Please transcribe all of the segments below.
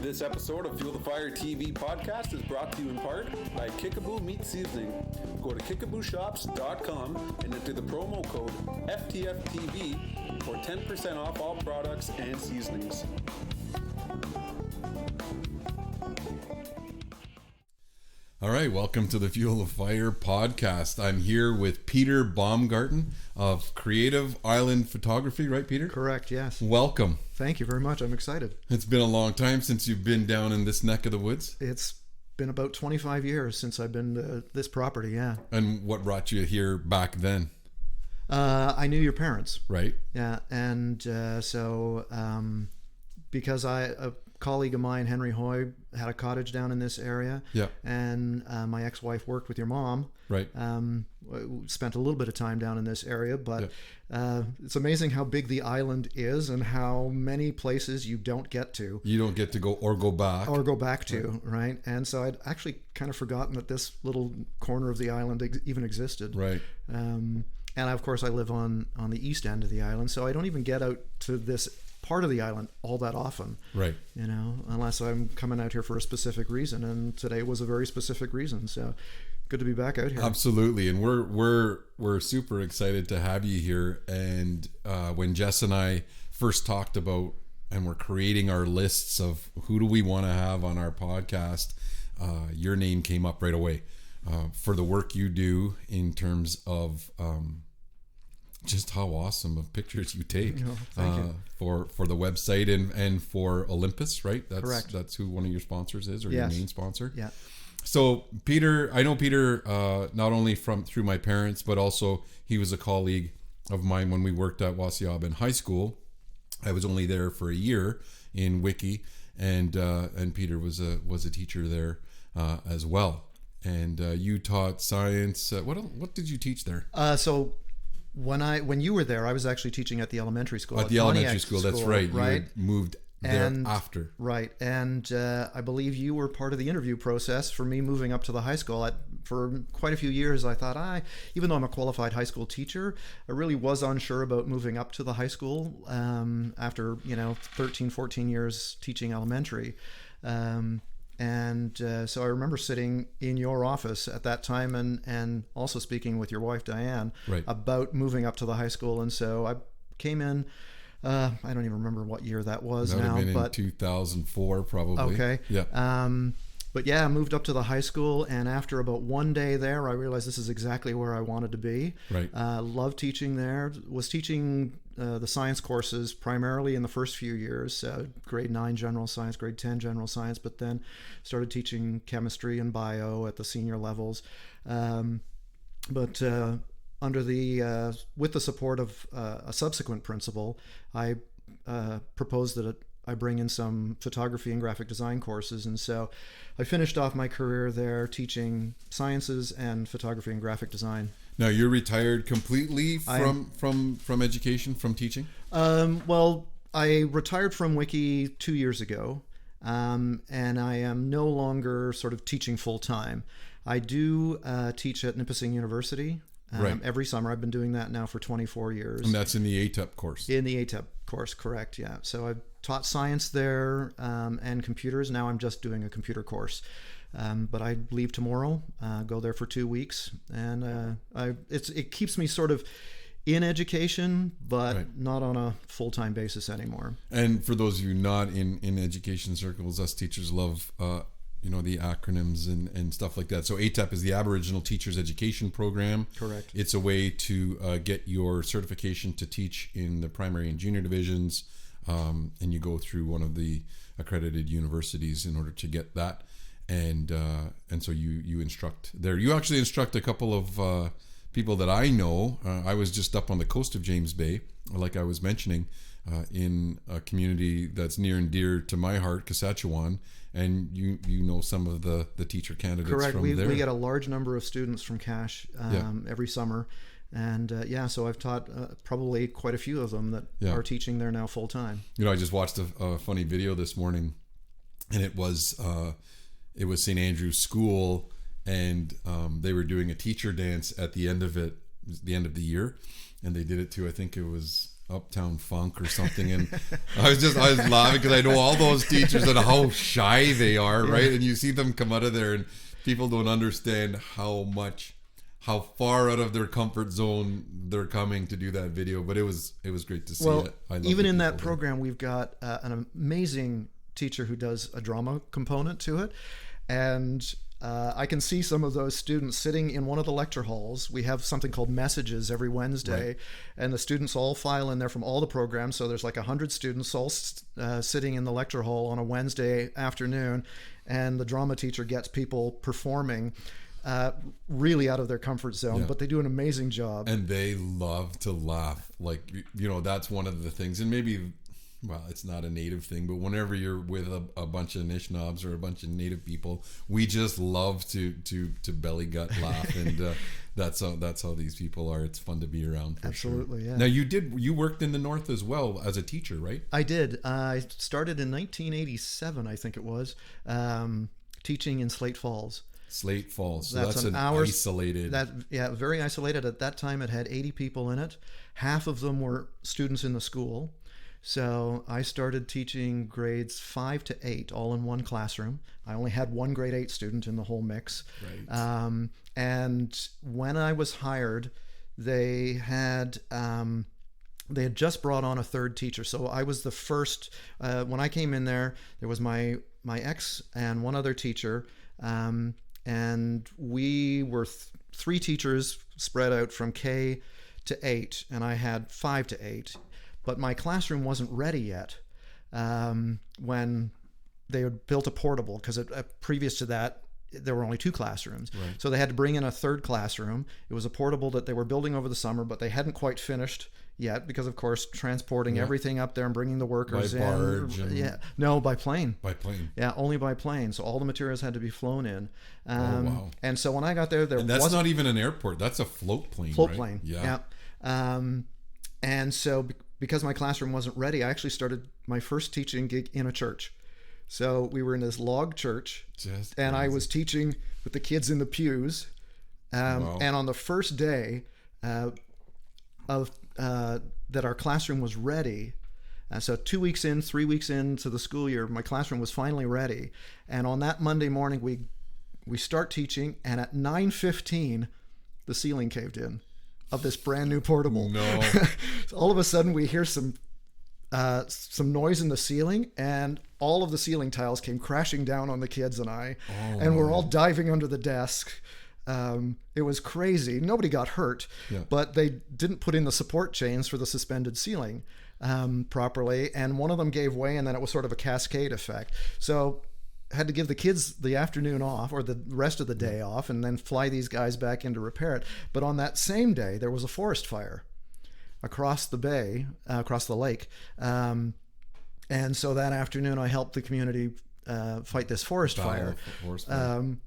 This episode of Fuel the Fire TV podcast is brought to you in part by Kickaboo Meat Seasoning. Go to kickabooshops.com and enter the promo code FTFTV for 10% off all products and seasonings. All right, welcome to the Fuel the Fire podcast. I'm here with Peter Baumgarten of Creative Island Photography, right, Peter? Correct, yes. Welcome. Thank you very much. I'm excited. It's been a long time since you've been down in this neck of the woods. It's been about 25 years since I've been to this property, yeah. And what brought you here back then? I knew your parents. Right. Yeah, and because a colleague of mine, Henry Hoy, had a cottage down in this area. Yeah. And my ex-wife worked with your mom. Right. Spent a little bit of time down in this area, but it's amazing how big the island is and how many places you don't get to. You don't get to go back. Or go back to, right? And so I'd actually kind of forgotten that this little corner of the island even existed. Right. And of course I live on the east end of the island, so I don't even get out to this part of the island all that often, right? You know, unless I'm coming out here for a specific reason, and today was a very specific reason. So good to be back out here. Absolutely, and we're super excited to have you here. And when Jess and I first talked about and we're creating our lists of who do we want to have on our podcast, your name came up right away for the work you do in terms of just how awesome of pictures you take. Thank you. For the website and for Olympus, right? Correct. That's who one of your sponsors is, or yes. your main sponsor. Yeah. So Peter, I know Peter not only through my parents, but also he was a colleague of mine when we worked at Wassiaben High School. I was only there for a year in Wiki, and Peter was a teacher there as well. And you taught science. What did you teach there? So when you were there, I was actually teaching at the elementary school. At the elementary school, that's right. You had moved there after. Right. And I believe you were part of the interview process for me moving up to the high school. For quite a few years, I thought, even though I'm a qualified high school teacher, I really was unsure about moving up to the high school after 13, 14 years teaching elementary. So I remember sitting in your office at that time and also speaking with your wife, Diane, right, about moving up to the high school. And so I came in, I don't even remember what year that was now. Would have been in 2004 probably. Okay. Yeah. But yeah, I moved up to the high school, and after about one day there, I realized this is exactly where I wanted to be. Right. Loved teaching there. Was teaching the science courses primarily in the first few years, grade 9 general science, grade 10 general science, but then started teaching chemistry and bio at the senior levels. But under with the support of a subsequent principal, I proposed that I bring in some photography and graphic design courses, and so I finished off my career there teaching sciences and photography and graphic design. Now you're retired completely from education, from teaching? Well, I retired from Wiki 2 years ago, and I am no longer sort of teaching full time. I do teach at Nipissing University. Right. Every summer. I've been doing that now for 24 years. And that's in the ATEP course? In the ATEP course, correct, yeah. So I've taught science there and computers. Now I'm just doing a computer course. But I leave tomorrow, go there for 2 weeks, and it keeps me sort of in education, but right, not on a full-time basis anymore. And for those of you not in education circles, us teachers love the acronyms and stuff like that. So ATEP is the Aboriginal Teachers Education Program. Correct. It's a way to get your certification to teach in the primary and junior divisions, and you go through one of the accredited universities in order to get that. And so you instruct there. You actually instruct a couple of people that I know. I was just up on the coast of James Bay, like I was mentioning, in a community that's near and dear to my heart, Saskatchewan, and you know some of the teacher candidates. Correct. From there. We get a large number of students from Cache every summer, and so I've taught probably quite a few of them that are teaching there now full time. I just watched a funny video this morning, and it was St. Andrew's School, and they were doing a teacher dance at the end of the year, and they did it to, I think it was Uptown Funk or something, and I was laughing because I know all those teachers and how shy they are, right? And you see them come out of there, and people don't understand how far out of their comfort zone they're coming to do that video. But it was great to see it. Even in that program, we've got an amazing teacher who does a drama component to it, and I can see some of those students sitting in one of the lecture halls. We have something called messages every Wednesday, right. And the students all file in there from all the programs. So there's like 100 students all sitting in the lecture hall on a Wednesday afternoon, and the drama teacher gets people performing really out of their comfort zone, but they do an amazing job. And they love to laugh. Like, that's one of the things, and maybe, well, it's not a native thing, but whenever you're with a bunch of Anishinaabes or a bunch of native people, we just love to belly gut laugh, and that's how these people are. It's fun to be around. Absolutely, sure. Yeah. Now you worked in the North as well as a teacher, right? I did. I started in 1987, I think it was, teaching in Slate Falls. Slate Falls. So that's an isolated. Very isolated. At that time, it had 80 people in it. Half of them were students in the school. So I started teaching grades 5 to 8, all in one classroom. I only had one grade 8 student in the whole mix. Right. And when I was hired, they had just brought on a third teacher. So I was the first. When I came in there was my ex and one other teacher, and we were 3 teachers spread out from K to 8, and I had 5 to 8. But my classroom wasn't ready yet when they had built a portable, because previous to that, there were only 2 classrooms. Right. So they had to bring in a third classroom. It was a portable that they were building over the summer, but they hadn't quite finished yet because, of course, transporting everything up there and bringing the workers by barge in. No, by plane. By plane. Yeah, only by plane. So all the materials had to be flown in. Wow. And so when I got there, and that's not even an airport. That's a float plane. Float right? plane. Yeah. And so because my classroom wasn't ready, I actually started my first teaching gig in a church. So we were in this log church, and I was teaching with the kids in the pews. Wow. And on the first day that our classroom was ready, so 2 weeks in, 3 weeks into the school year, my classroom was finally ready. And on that Monday morning, we start teaching, and at 9:15, the ceiling caved in of this brand new portable. No. So all of a sudden we hear some noise in the ceiling, and all of the ceiling tiles came crashing down on the kids and I, and we're all diving under the desk. It was crazy. Nobody got hurt, but they didn't put in the support chains for the suspended ceiling properly, and one of them gave way, and then it was sort of a cascade effect. So had to give the kids the afternoon off, or the rest of the day off, and then fly these guys back in to repair it. But on that same day, there was a forest fire across the bay, across the lake. And so that afternoon, I helped the community fight this forest fire.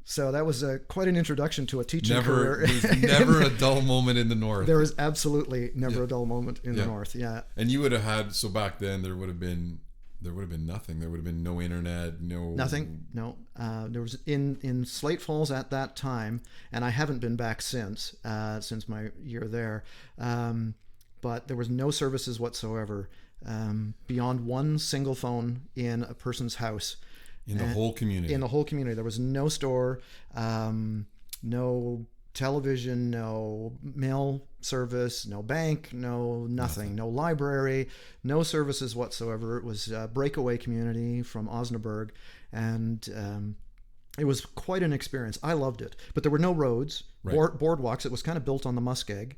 So that was quite an introduction to a teaching career. There's never a dull moment in the North. There was absolutely never a dull moment in the North. Yeah. And you would have had, so back then there would have been nothing. There would have been no internet, nothing. No, there was in Slate Falls at that time, and I haven't been back since my year there. But there was no services whatsoever beyond one single phone in a person's house. In the whole community. In the whole community, there was no store, no television, no mail service, no bank, nothing, no library, no services whatsoever. It was a breakaway community from Osnaburg, and it was quite an experience. I loved it, but there were no roads, boardwalks. It was kind of built on the muskeg,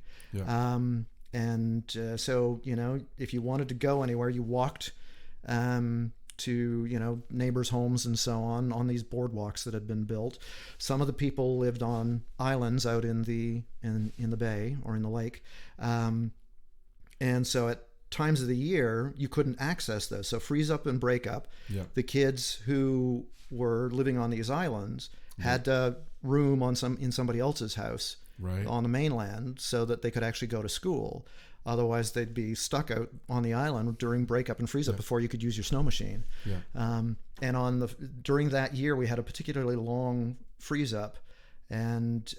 so if you wanted to go anywhere, you walked to neighbors' homes and so on these boardwalks that had been built. Some of the people lived on islands out in the bay or in the lake, and so at times of the year you couldn't access those. So freeze up and break up. The kids who were living on these islands had a room in somebody else's house on the mainland, so that they could actually go to school. Otherwise, they'd be stuck out on the island during breakup and freeze up before you could use your snow machine. And during that year, we had a particularly long freeze up, and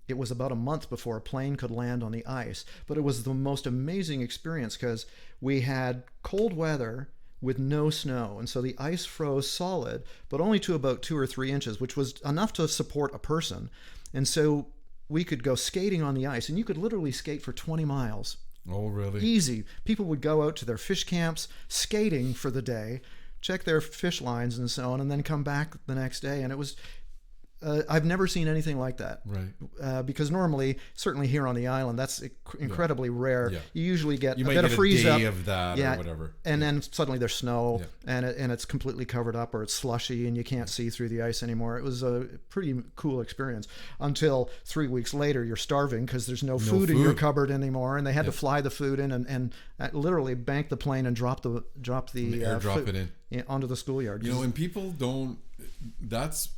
it was about a month before a plane could land on the ice. But it was the most amazing experience because we had cold weather with no snow. And so the ice froze solid, but only to about 2 or 3 inches, which was enough to support a person. And so we could go skating on the ice, and you could literally skate for 20 miles. Oh, really? Easy. People would go out to their fish camps skating for the day, check their fish lines and so on, and then come back the next day. And it was, I've never seen anything like that. Right. Because normally, certainly here on the island, that's incredibly rare. Yeah. You usually get You a might bit get of freeze a day up. of that or whatever. And then suddenly there's snow and it's completely covered up, or it's slushy and you can't see through the ice anymore. It was a pretty cool experience until 3 weeks later you're starving because there's no food in your cupboard anymore, and they had to fly the food in and literally bank the plane and drop the airdrop food it in onto the schoolyard. You know, and people don't. That's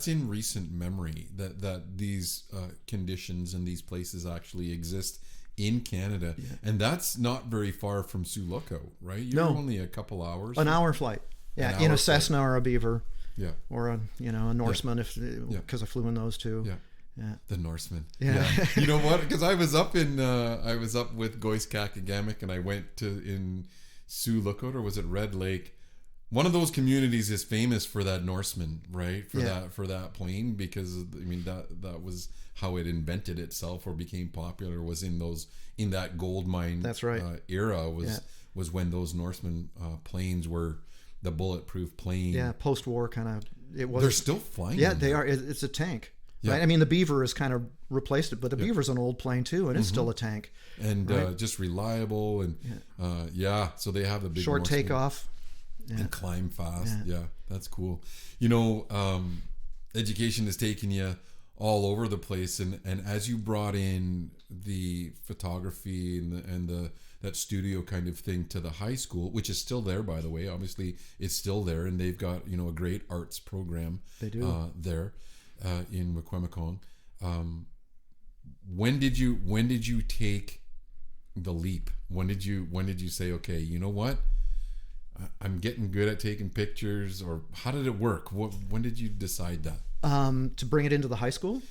in recent memory that these conditions and these places actually exist in Canada, and that's not very far from Sioux Lookout, right? You're only a couple hours. An hour flight, in a Cessna or a Beaver, or a Norseman because I flew in those too. Yeah. The Norseman. Yeah. You know what? Because I was up with Goiskakagamic, and I went in Sioux Lookout, or was it Red Lake? One of those communities is famous for that Norseman, right? For that plane, because I mean that was how it invented itself or became popular, was in that gold mine. That's right. Era was when those Norseman planes were the bulletproof plane. Yeah, post-war kind of. It was. They're still flying. Yeah, they are. It's a tank. Yeah. Right? I mean, the Beaver has kind of replaced it, but the Beaver's an old plane too, and it's still a tank. And just reliable, and so they have the big short Norseman. Takeoff. And climb fast. Yeah, that's cool. You know, education has taken you all over the place, and as you brought in the photography and that studio kind of thing to the high school, which is still there, by the way. Obviously, it's still there, and they've got a great arts program. They do there in Wikwemikong. When did you take the leap? When did you say, okay, you know what? I'm getting good at taking pictures, or how did it work? When did you decide that? To bring it into the high school?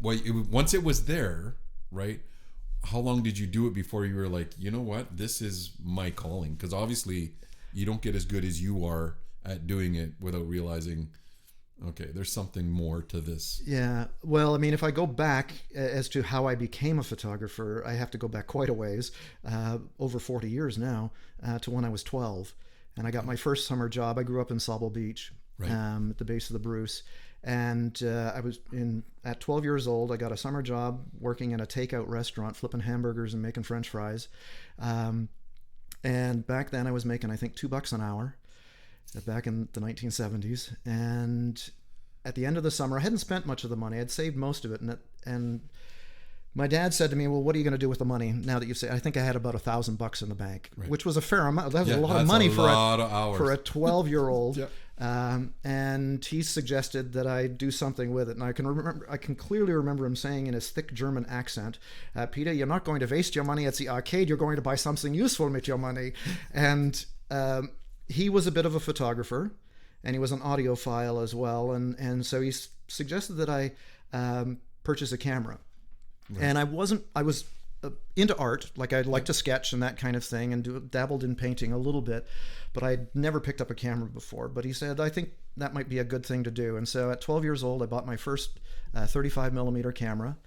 Once it was there, right? How long did you do it before you were like, you know what, this is my calling? Because obviously you don't get as good as you are at doing it without realizing, okay, there's something more to this. Yeah. Well, I mean, if I go back as to how I became a photographer, I have to go back quite a ways, over 40 years now, to when I was 12. And I got my first summer job. I grew up in Sauble Beach, at the base of the Bruce. And I was at 12 years old, I got a summer job working in a takeout restaurant, flipping hamburgers and making French fries. And back then I was making, I think, $2 an hour, back in the 1970s. And at the end of the summer, I hadn't spent much of the money. I'd saved most of it. And my dad said to me, well, what are you going to do with the money now that you've saved? I think I had about $1,000 in the bank, which was a fair amount. That was a lot of money for a 12-year-old. Yep. And he suggested that I do something with it. And I can clearly remember him saying in his thick German accent, Peter, you're not going to waste your money at the arcade. You're going to buy something useful with your money. And he was a bit of a photographer, and he was an audiophile as well. And so he suggested that I purchase a camera. Right. And I was into art, like I'd like to sketch and that kind of thing, and dabbled in painting a little bit, but I'd never picked up a camera before. But he said, I think that might be a good thing to do. And so at 12 years old, I bought my first 35 millimeter camera.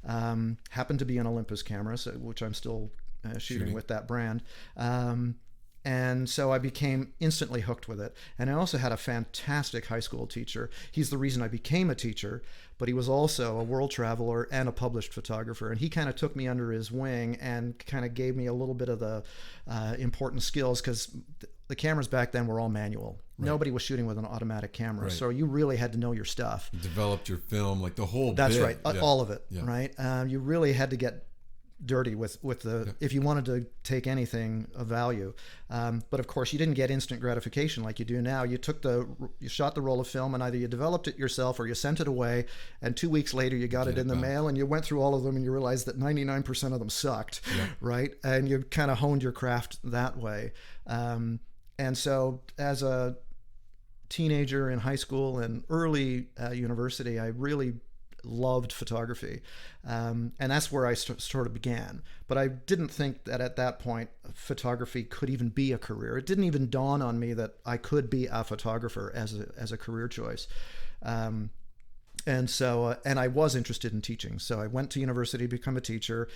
Happened to be an Olympus camera, which I'm still shooting with that brand. And so I became instantly hooked with it. And I also had a fantastic high school teacher. He's the reason I became a teacher, but he was also a world traveler and a published photographer. And he kind of took me under his wing and kind of gave me a little bit of the important skills, because the cameras back then were all manual. Right. Nobody was shooting with an automatic camera. Right. So you really had to know your stuff. You developed your film, like the whole That's bit. right. Yeah. All of it. Yeah. Right. You really had to get dirty with the if you wanted to take anything of value, but of course you didn't get instant gratification like you do now. You shot the roll of film, and either you developed it yourself or you sent it away, and 2 weeks later you got it in the mail, and you went through all of them and you realized that 99% of them sucked. Right. And you kind of honed your craft that way. And so as a teenager in high school and early university, I really loved photography. And that's where I sort of began. But I didn't think that at that point, photography could even be a career. It didn't even dawn on me that I could be a photographer as a career choice. And so, and I was interested in teaching. So I went to university to become a teacher,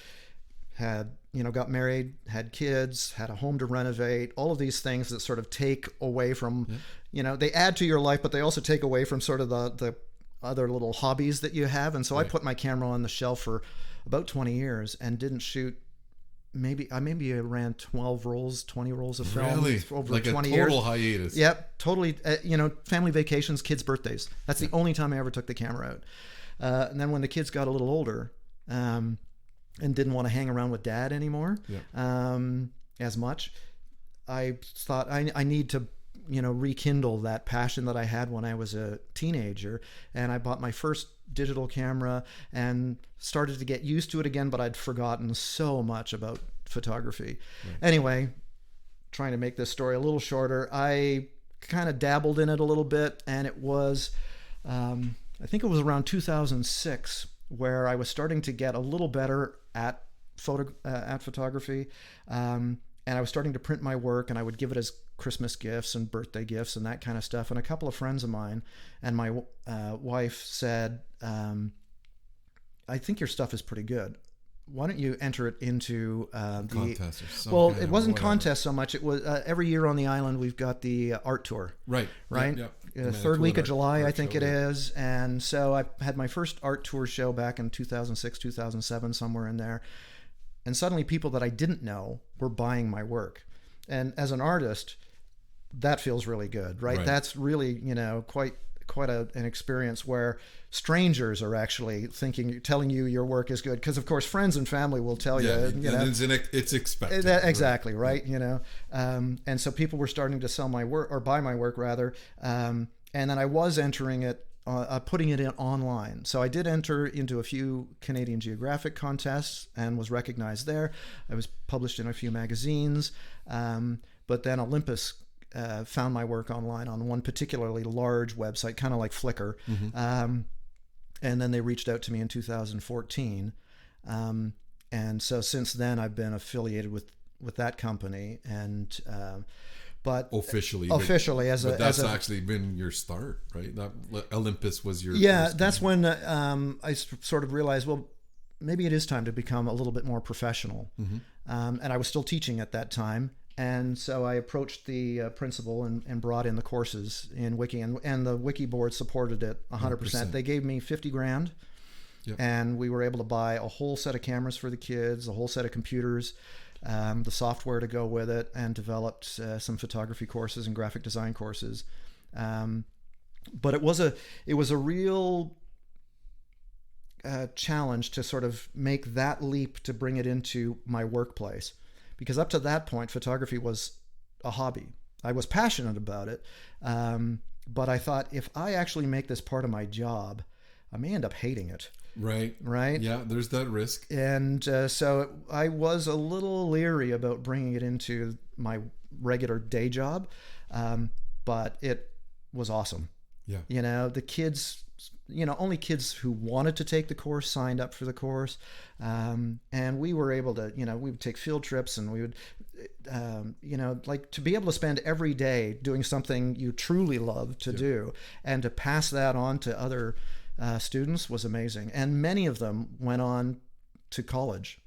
got married, had kids, had a home to renovate, all of these things that sort of take away from, they add to your life, but they also take away from sort of the other little hobbies that you have. And so I put my camera on the shelf for about 20 years and didn't shoot. Maybe I ran 12 rolls, 20 rolls of film over like 20 a years. total hiatus. Yep, totally. Family vacations, kids' birthdays. That's the only time I ever took the camera out. And then when the kids got a little older, and didn't want to hang around with dad anymore, as much, I thought I need to, rekindle that passion that I had when I was a teenager. And I bought my first digital camera and started to get used to it again, but I'd forgotten so much about photography. Anyway, trying to make this story a little shorter, I kind of dabbled in it a little bit, and it was, I think it was around 2006 where I was starting to get a little better at photography, and I was starting to print my work, and I would give it as Christmas gifts and birthday gifts and that kind of stuff. And a couple of friends of mine and my wife said, I think your stuff is pretty good. Why don't you enter it into contest or something? Well, it wasn't contest so much. It was every year on the island we've got the art tour. Right. Third week of July, I think it is. And so I had my first art tour show back in 2006, 2007, somewhere in there. And suddenly people that I didn't know were buying my work. And as an artist, that feels really good, right? That's really, quite an experience where strangers are actually telling you your work is good, because of course friends and family will tell you. It's expected. Exactly, right? And so people were starting to sell my work, or buy my work rather, and then I was entering it, putting it in online. So I did enter into a few Canadian Geographic contests and was recognized there. I was published in a few magazines, but then Olympus found my work online on one particularly large website, kind of like Flickr. And then they reached out to me in 2014. And so since then I've been affiliated with that company, and but officially that's actually been your start, right? That Olympus was your that's when I sort of realized, well, maybe it is time to become a little bit more professional. And I was still teaching at that time. And so I approached the principal and brought in the courses in Wiki, and the Wiki board supported it 100%. They gave me $50,000, and we were able to buy a whole set of cameras for the kids, a whole set of computers, the software to go with it, and developed some photography courses and graphic design courses. But it was a real challenge to sort of make that leap to bring it into my workplace. Because up to that point, photography was a hobby. I was passionate about it, but I thought, if I actually make this part of my job, I may end up hating it. Right? Yeah, there's that risk. And so I was a little leery about bringing it into my regular day job, but it was awesome. Yeah. The kids... only kids who wanted to take the course signed up for the course. And we were able to, we would take field trips, and we would, like to be able to spend every day doing something you truly love to do, and to pass that on to other students was amazing. And many of them went on to college.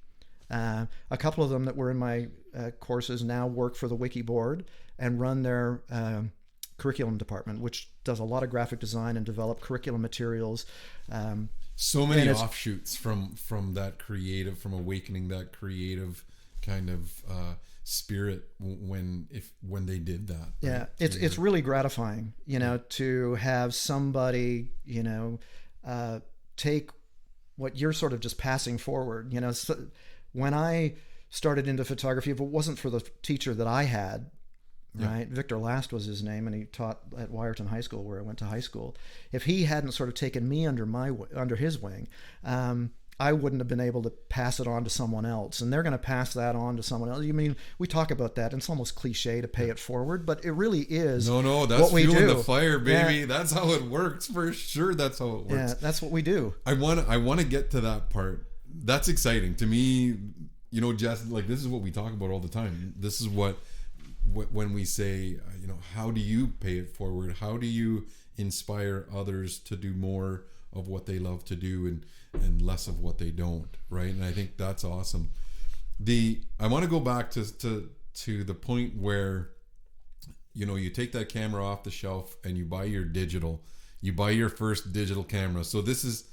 A couple of them that were in my courses now work for the Wiki board and run their curriculum department, which does a lot of graphic design and develop curriculum materials. So many offshoots from that creative, from awakening that creative kind of spirit when they did that. Yeah, right? it's really gratifying, to have somebody, take what you're sort of just passing forward. So when I started into photography, if it wasn't for the teacher that I had, right, Victor Last was his name, and he taught at Wyerton High School, where I went to high school. If he hadn't sort of taken me under his wing, I wouldn't have been able to pass it on to someone else, and they're going to pass that on to someone else. I mean, we talk about that, and it's almost cliche to pay it forward, but it really is. No, that's what we fueling do. the fire, baby. Yeah. That's how it works, for sure. That's how it works. Yeah, that's what we do. I want to get to that part. That's exciting to me. You know, Jess, like, this is what we talk about all the time. This is what when we say, you know, how do you pay it forward? How do you inspire others to do more of what they love to do and less of what they don't, right? And I think that's awesome. I want to go back to the point where, you know, you take that camera off the shelf and you buy your first digital camera. So this is,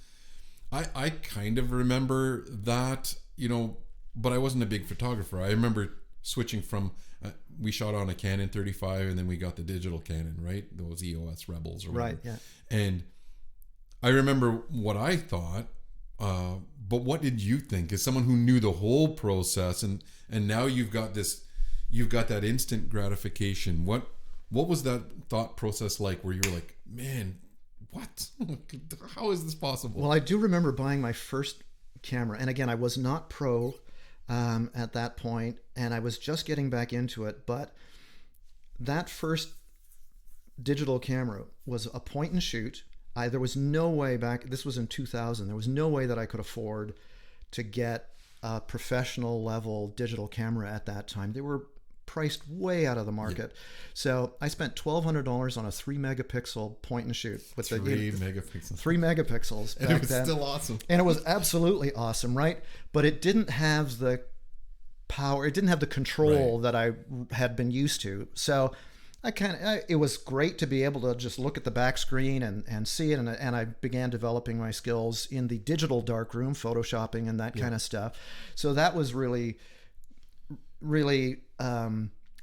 I kind of remember that, you know, but I wasn't a big photographer. I remember switching from, we shot on a Canon 35 and then we got the digital Canon, right? Those EOS Rebels or whatever. Right, yeah. And I remember what I thought, but what did you think as someone who knew the whole process, and now you've got that instant gratification? What was that thought process like, where you were like, man, what? How is this possible? Well, I do remember buying my first camera, and again, I was not pro at that point, and I was just getting back into it, but that first digital camera was a point and shoot. There was no way this was in 2000, there was no way that I could afford to get a professional level digital camera at that time. They were priced way out of the market. Yeah. So I spent $1,200 on a 3 megapixel point and shoot with 3 megapixels. 3 megapixels. And it was still awesome. And it was absolutely awesome, right? But it didn't have the power, it didn't have the control that I had been used to. So it was great to be able to just look at the back screen and see it, and I began developing my skills in the digital darkroom, photoshopping and that kind of stuff. So that was really, really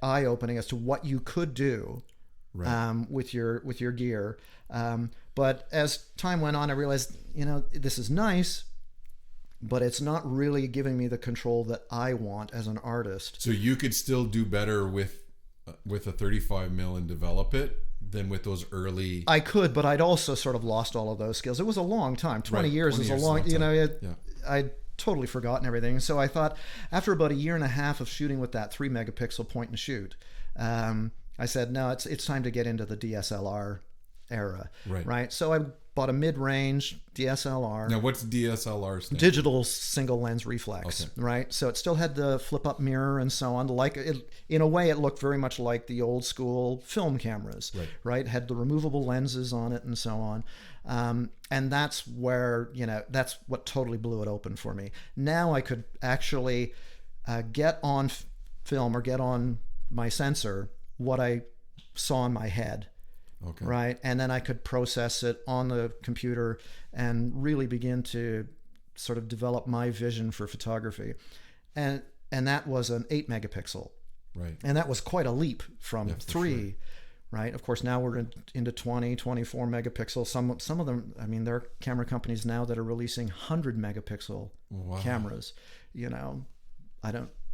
eye-opening as to what you could do with your gear. But as time went on, I realized, you know, this is nice, but it's not really giving me the control that I want as an artist. So you could still do better with a 35 mil and develop it than with those early. I could, but I'd also sort of lost all of those skills. It was a long time. 20 years is a long, you know, I'd totally forgotten everything. So I thought, after about a year and a half of shooting with that 3 megapixel point and shoot, I said, no, it's time to get into the DSLR era. Right. So I bought a mid-range DSLR. Now, what's DSLR stand? Digital single lens reflex. Okay. Right. So it still had the flip-up mirror and so on. Like it, in a way, it looked very much like the old school film cameras. Right. Had the removable lenses on it and so on. And that's where, you know, that's what totally blew it open for me. Now I could actually get on film or get on my sensor what I saw in my head. Okay. Right. And then I could process it on the computer and really begin to sort of develop my vision for photography. And that was an 8 megapixel. Right. And that was quite a leap from 3. Sure. Right. Of course, now we're into 20, 24 megapixels. Some of them, I mean, there are camera companies now that are releasing 100 megapixel cameras. You know,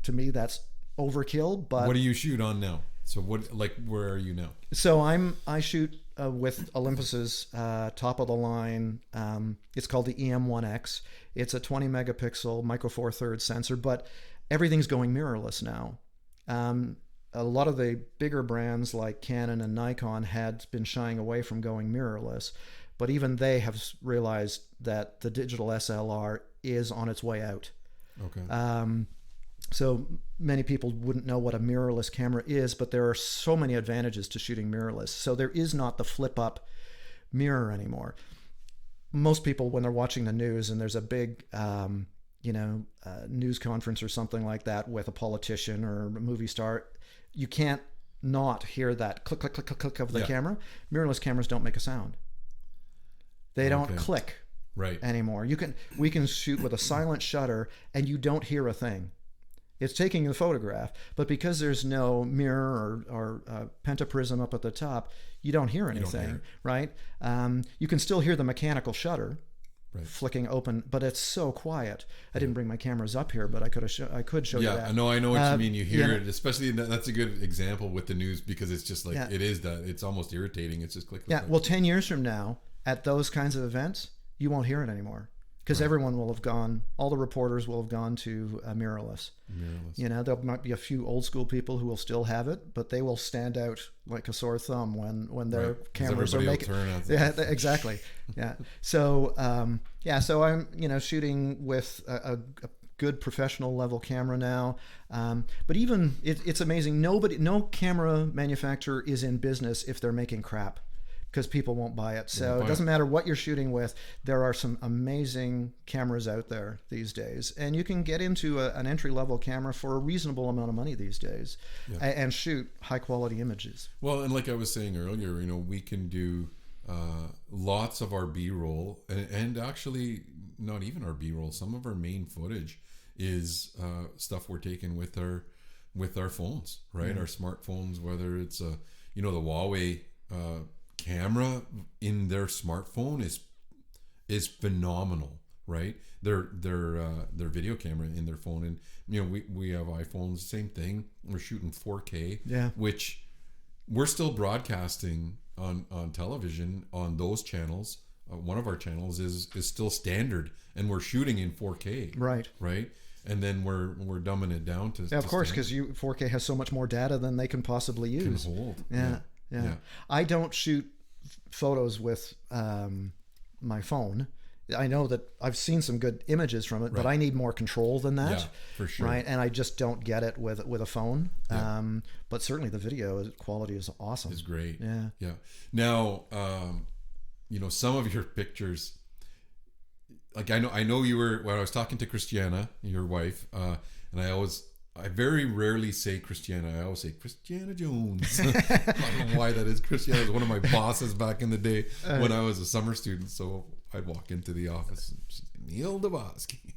to me, that's overkill, but. What do you shoot on now? So where are you now? So I shoot with Olympus's top of the line. It's called the EM1X. It's a 20 megapixel micro four thirds sensor, but everything's going mirrorless now. A lot of the bigger brands like Canon and Nikon had been shying away from going mirrorless, but even they have realized that the digital SLR is on its way out. Okay. So many people wouldn't know what a mirrorless camera is, but there are so many advantages to shooting mirrorless. So there is not the flip up mirror anymore. Most people, when they're watching the news and there's a big, news conference or something like that with a politician or a movie star, you can't not hear that click, click, click, click, click of the camera. Mirrorless cameras don't make a sound. They don't click anymore. We can shoot with a silent shutter and you don't hear a thing. It's taking the photograph, but because there's no mirror or pentaprism up at the top, you don't hear anything, right? You can still hear the mechanical shutter flicking open, but it's so quiet. I didn't bring my cameras up here, but I could show you that. Yeah, I know what you mean. You hear it, especially that's a good example with the news, because it's just like it is that it's almost irritating. It's just click. Well, 10 years from now, at those kinds of events, you won't hear it anymore. because everyone will have gone, all the reporters will have gone to mirrorless. You know, there might be a few old school people who will still have it, but they will stand out like a sore thumb when their cameras are making. Yeah, exactly. Yeah. So so I'm shooting with a good professional level camera now, but even it's amazing. No camera manufacturer is in business if they're making crap, because people won't buy it. So it doesn't matter what you're shooting with. There are some amazing cameras out there these days, and you can get into an entry-level camera for a reasonable amount of money these days, and shoot high-quality images. Well, and like I was saying earlier, we can do lots of our B-roll, and actually not even our B-roll. Some of our main footage is stuff we're taking with our phones, right? Our smartphones, whether it's the Huawei camera in their smartphone is phenomenal, right? Their video camera in their phone, and we have iPhones, same thing. We're shooting 4K, which we're still broadcasting on television on those channels. One of our channels is still standard, and we're shooting in 4K, right? And then we're dumbing it down to of course, because 4K has so much more data than they can possibly use. Can hold. Yeah. I don't shoot photos with my phone. I know that I've seen some good images from it, but I need more control than that. Yeah, for sure. Right, and I just don't get it with a phone. But certainly the video quality is awesome. It's great. Yeah. Now, some of your pictures, like I know you were, when I was talking to Christiana, your wife, and I very rarely say Christiana. I always say Christiana Jones. I don't know why that is. Christiana was one of my bosses back in the day when I was a summer student. So I'd walk into the office and she'd say, Neil Dabosky.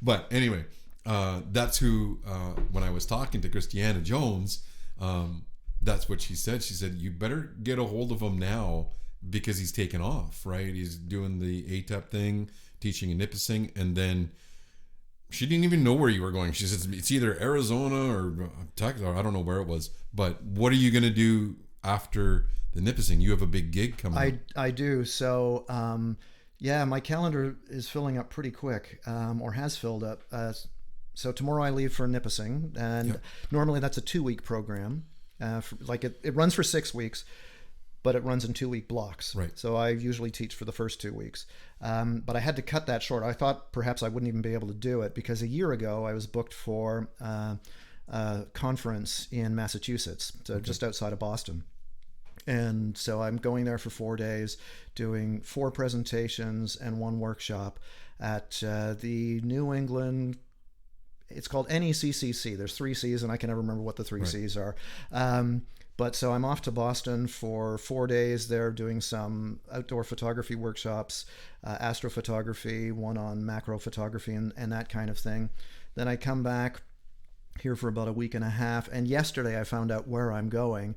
But anyway, that's who, when I was talking to Christiana Jones, that's what she said. She said, you better get a hold of him now because he's taken off, right? He's doing the ATEP thing, teaching in Nipissing, and then she didn't even know where you were going. She says it's either Arizona or Texas, or I don't know where it was. But what are you going to do after the Nipissing? You have a big gig coming up. I do. So, my calendar is filling up pretty quick, or has filled up. So tomorrow I leave for Nipissing, and normally that's a 2-week program. It runs for 6 weeks, but it runs in 2-week blocks. Right. So I usually teach for the first 2 weeks. But I had to cut that short. I thought perhaps I wouldn't even be able to do it because a year ago I was booked for a conference in Massachusetts, so just outside of Boston. And so I'm going there for 4 days, doing 4 presentations and 1 workshop at the New England, it's called NECCC. There's 3 C's, and I can never remember what the 3 C's are. But so I'm off to Boston for 4 days there, doing some outdoor photography workshops, astrophotography, one on macro photography and that kind of thing. Then I come back here for about a week and a half. And yesterday I found out where I'm going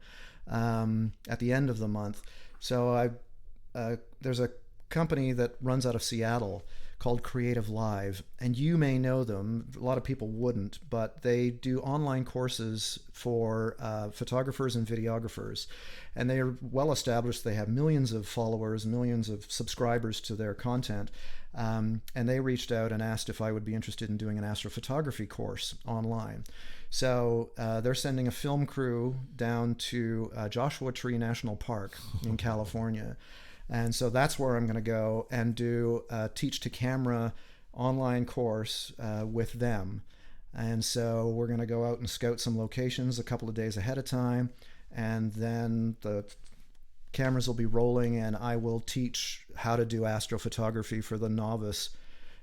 at the end of the month. So there's a company that runs out of Seattle called Creative Live, and you may know them. A lot of people wouldn't, but they do online courses for photographers and videographers, and they are well established. They have millions of followers, millions of subscribers to their content, and they reached out and asked if I would be interested in doing an astrophotography course online. So they're sending a film crew down to Joshua Tree National Park in California. And so that's where I'm going to go and do a teach to camera online course with them. And so we're going to go out and scout some locations a couple of days ahead of time. And then the cameras will be rolling, and I will teach how to do astrophotography for the novice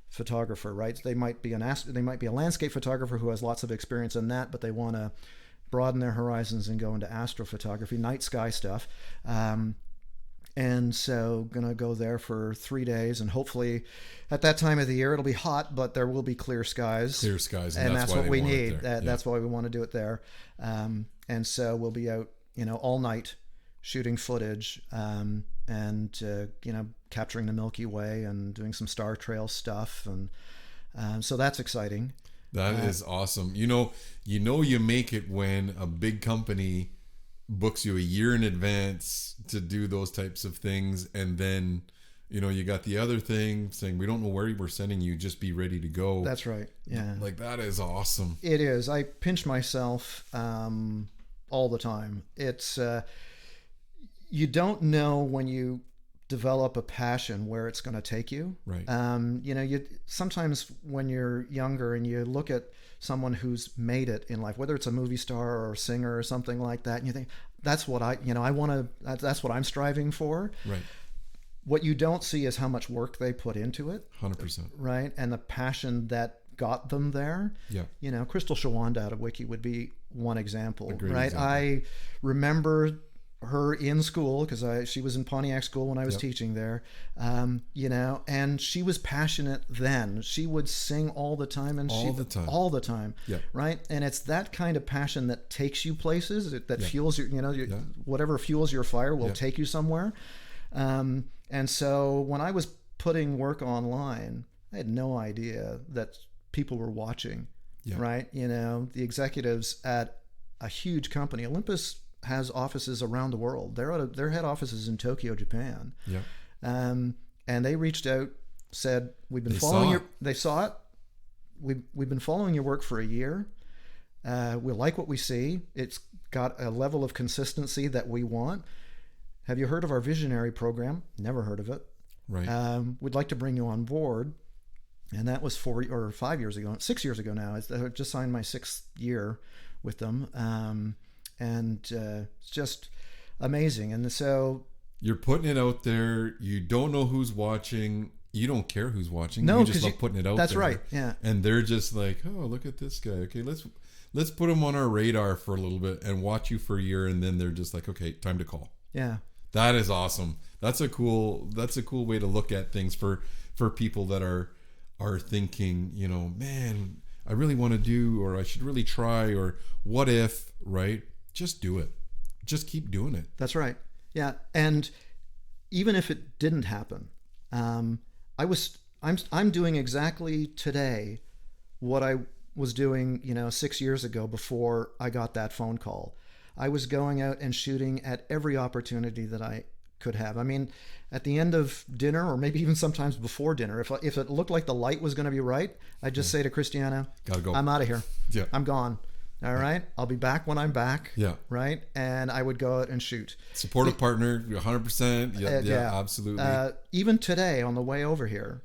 photographer, right? They might be a landscape photographer who has lots of experience in that, but they want to broaden their horizons and go into astrophotography, night sky stuff. And so gonna go there for 3 days, and hopefully at that time of the year it'll be hot, but there will be clear skies. And that's what we need. That's why we want to do it there. And so we'll be out, all night shooting footage, and capturing the Milky Way and doing some star trail stuff, and so that's exciting. That is awesome. You make it when a big company books you a year in advance to do those types of things, and then You got the other thing saying, we don't know where we're sending you, just be ready to go. That's right. Yeah. Like, that is awesome. It is. I pinch myself all the time. It's you don't know when you develop a passion where it's going to take you. Right. You sometimes when you're younger and you look at someone who's made it in life, whether it's a movie star or a singer or something like that, and you think, that's what I want to, that's what I'm striving for. Right. What you don't see is how much work they put into it. 100%. Right. And the passion that got them there. Yeah. Crystal Shawanda out of Wiki would be one example. Right. Example. I remember her in school because she was in Pontiac School when I was teaching there, and she was passionate then. She would sing all the time, and all the time. Yeah. Right. And it's that kind of passion that takes you places, that fuels your, whatever fuels your fire will take you somewhere. And so when I was putting work online, I had no idea that people were watching. Yeah. Right. The executives at a huge company, Olympus, has offices around the world. Their head office is in Tokyo, Japan. Yeah. And they reached out, said, we've been following they saw it. We've been following your work for a year. We like what we see. It's got a level of consistency that we want. Have you heard of our visionary program? Never heard of it. Right. We'd like to bring you on board. And that was 6 years ago now. I just signed my 6th year with them. And it's just amazing. And so you're putting it out there. You don't know who's watching. You don't care who's watching. No, you just love putting it out there. That's right. Yeah. And they're just like, oh, look at this guy. Okay, let's put him on our radar for a little bit and watch you for a year. And then they're just like, okay, time to call. Yeah. That is awesome. That's a cool way to look at things for people that are thinking, man, I really want to do, or I should really try, or what if, right? Just do it. Just keep doing it. That's right. Yeah. And even if it didn't happen, I'm doing exactly today what I was doing, 6 years ago before I got that phone call. I was going out and shooting at every opportunity that I could have. I mean, at the end of dinner, or maybe even sometimes before dinner, if it looked like the light was going to be right, I'd just say to Christiana, gotta go. I'm out of here. Yeah. I'm gone. All right. I'll be back when I'm back. Yeah. Right. And I would go out and shoot. Supportive partner, 100%. Yeah, absolutely. Even today on the way over here,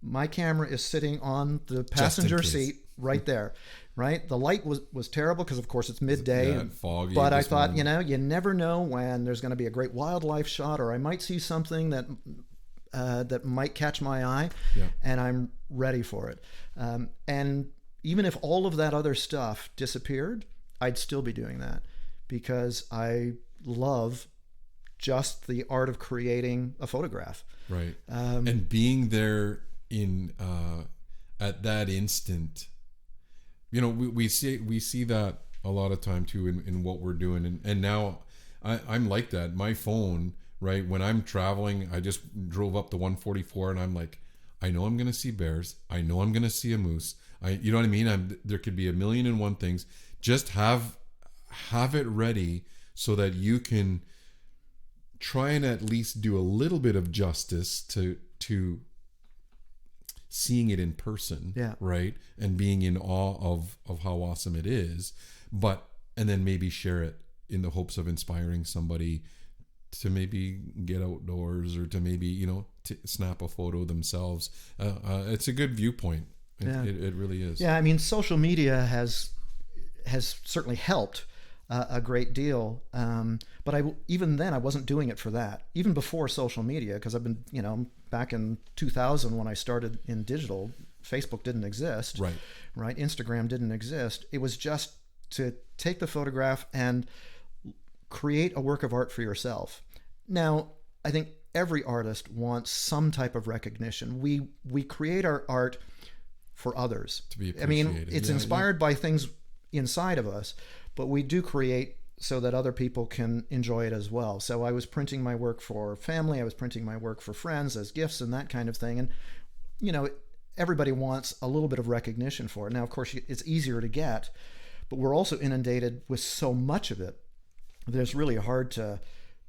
my camera is sitting on the passenger seat right there. Right. The light was terrible because, of course, it's midday. And foggy. But I thought, you never know when there's going to be a great wildlife shot, or I might see something that might catch my eye, and I'm ready for it. And even if all of that other stuff disappeared, I'd still be doing that because I love just the art of creating a photograph. Right. And being there at that instant, we see that a lot of time too in what we're doing. And now I'm like that. My phone, right, when I'm traveling, I just drove up the 144 and I'm like, I know I'm going to see bears. I know I'm going to see a moose. You know what I mean? There could be 1,000,001 things. Just have it ready so that you can try and at least do a little bit of justice to seeing it in person, right? And being in awe of how awesome it is. And then maybe share it in the hopes of inspiring somebody to maybe get outdoors, or to maybe, to snap a photo themselves. It's a good viewpoint. It really is. Yeah, I mean, social media has certainly helped a great deal. But even then, I wasn't doing it for that. Even before social media, because I've been, back in 2000 when I started in digital, Facebook didn't exist. Right. Instagram didn't exist. It was just to take the photograph and create a work of art for yourself. Now, I think every artist wants some type of recognition. We create our art for others. To be appreciated. I mean, it's inspired by things inside of us, but we do create so that other people can enjoy it as well. So I was printing my work for family, I was printing my work for friends as gifts and that kind of thing. And, everybody wants a little bit of recognition for it. Now, of course, it's easier to get, but we're also inundated with so much of it that it's really hard to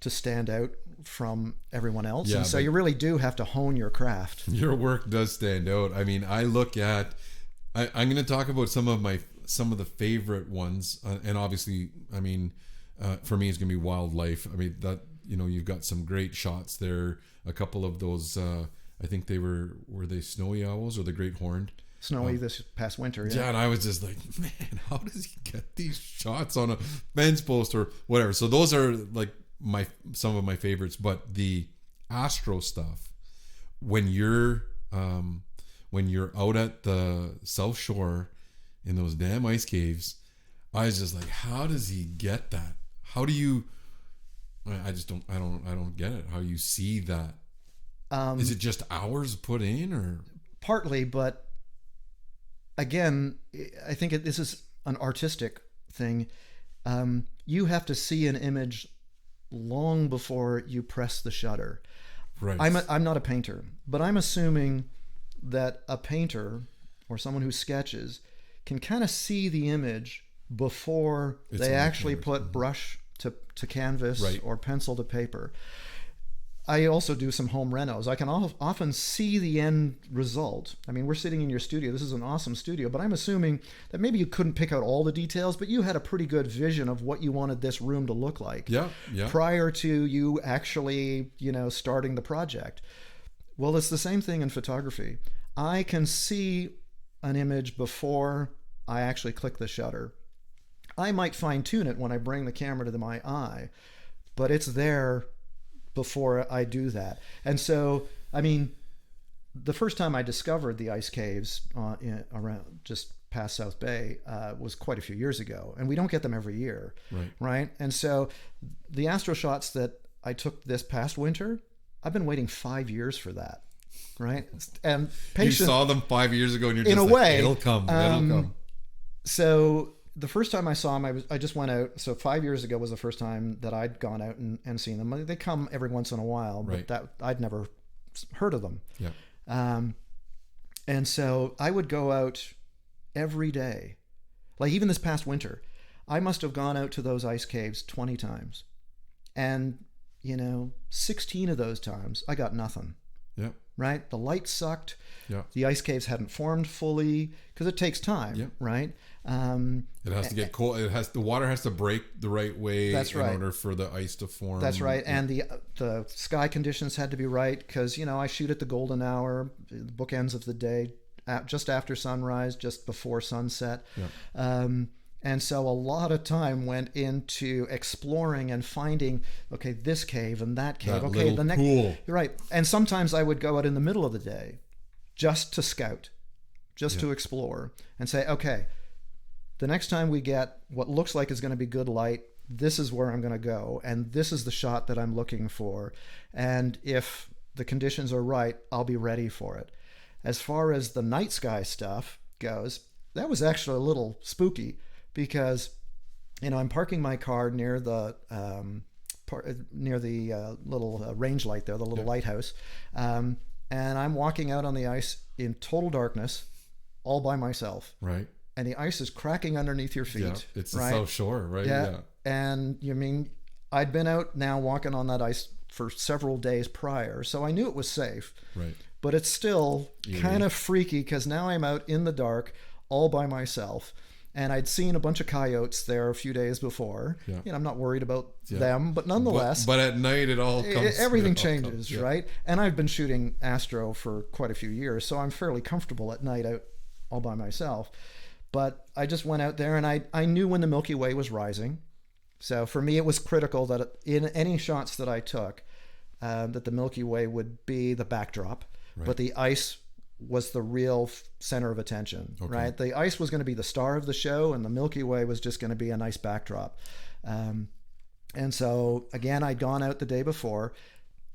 stand out from everyone else. Yeah, and so you really do have to hone your craft. Your work does stand out. I mean, I look at, I'm going to talk about some of the favorite ones. And obviously, I mean, for me, it's going to be wildlife. I mean, that, you've got some great shots there. A couple of those, I think were they snowy owls or the great horned? Snowy this past winter. Yeah, and I was just like, man, how does he get these shots on a fence post or whatever? So those are like some of my favorites. But the astro stuff, when you're out at the South Shore in those damn ice caves, I was just like, how does he get that? How do you? I don't get it. How you see that? Is it just hours put in, or partly? But again, I think this is an artistic thing. You have to see an image long before you press the shutter. Right. I'm not a painter, but I'm assuming that a painter or someone who sketches can kind of see the image before they actually put brush to canvas, right, or pencil to paper. I also do some home renos. I can often see the end result. I mean, we're sitting in your studio. This is an awesome studio, but I'm assuming that maybe you couldn't pick out all the details, but you had a pretty good vision of what you wanted this room to look like. Yeah. Prior to you actually, starting the project. Well, it's the same thing in photography. I can see an image before I actually click the shutter. I might fine-tune it when I bring the camera to my eye, but it's there before I do that. And so, I mean, the first time I discovered the ice caves around just past South Bay was quite a few years ago, and we don't get them every year, right? And so the astro shots that I took this past winter, I've been waiting 5 years for that, right? And you saw them 5 years ago, and you're just in a way, it'll come. So the first time I saw them, I just went out. So 5 years ago was the first time that I'd gone out and seen them. They come every once in a while, but that I'd never heard of them. Yeah. And so I would go out every day. Like even this past winter, I must have gone out to those ice caves 20 times. And, 16 of those times I got nothing. Yeah. Right? The light sucked. Yeah. The ice caves hadn't formed fully because it takes time, right? It has to get cold. The water has to break the right way. That's right. In order for the ice to form. That's right. And the sky conditions had to be right because, I shoot at the golden hour, the bookends of the day, just after sunrise, just before sunset. Yeah. And so a lot of time went into exploring and finding, okay, this cave and that cave. That okay, the next pool. You're right. And sometimes I would go out in the middle of the day just to scout, just to explore and say, okay, the next time we get what looks like is going to be good light, this is where I'm going to go. And this is the shot that I'm looking for. And if the conditions are right, I'll be ready for it. As far as the night sky stuff goes, that was actually a little spooky because, I'm parking my car near the little range light there, the little lighthouse. And I'm walking out on the ice in total darkness, all by myself. Right. And the ice is cracking underneath your feet. Yeah, it's the South Shore, right? Yeah. And I'd been out now walking on that ice for several days prior, so I knew it was safe. Right. But it's still kind of freaky because now I'm out in the dark all by myself. And I'd seen a bunch of coyotes there a few days before. Yeah. I'm not worried about them, but nonetheless. But at night everything changes, right? And I've been shooting astro for quite a few years, so I'm fairly comfortable at night out all by myself. But I just went out there and I knew when the Milky Way was rising. So for me, it was critical that in any shots that I took, that the Milky Way would be the backdrop, but the ice was the real center of attention, right? The ice was going to be the star of the show and the Milky Way was just going to be a nice backdrop. And so again, I'd gone out the day before,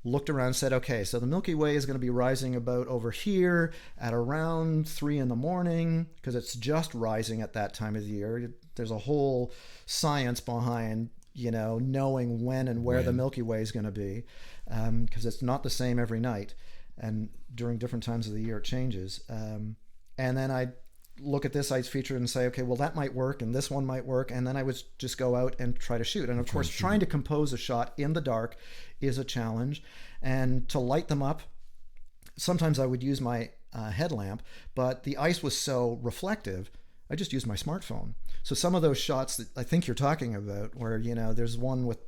looked around and said, okay, so the Milky Way is going to be rising about over here at around 3 a.m. because it's just rising at that time of the year. There's a whole science behind, knowing when and where the Milky Way is going to be, because it's not the same every night. And during different times of the year, it changes. And then I look at this ice feature and say, okay, well, that might work and this one might work. And then I would just go out and try to shoot. And of course, trying to compose a shot in the dark is a challenge. And to light them up, sometimes I would use my headlamp, but the ice was so reflective, I just used my smartphone. So some of those shots that I think you're talking about, where, you know, there's one with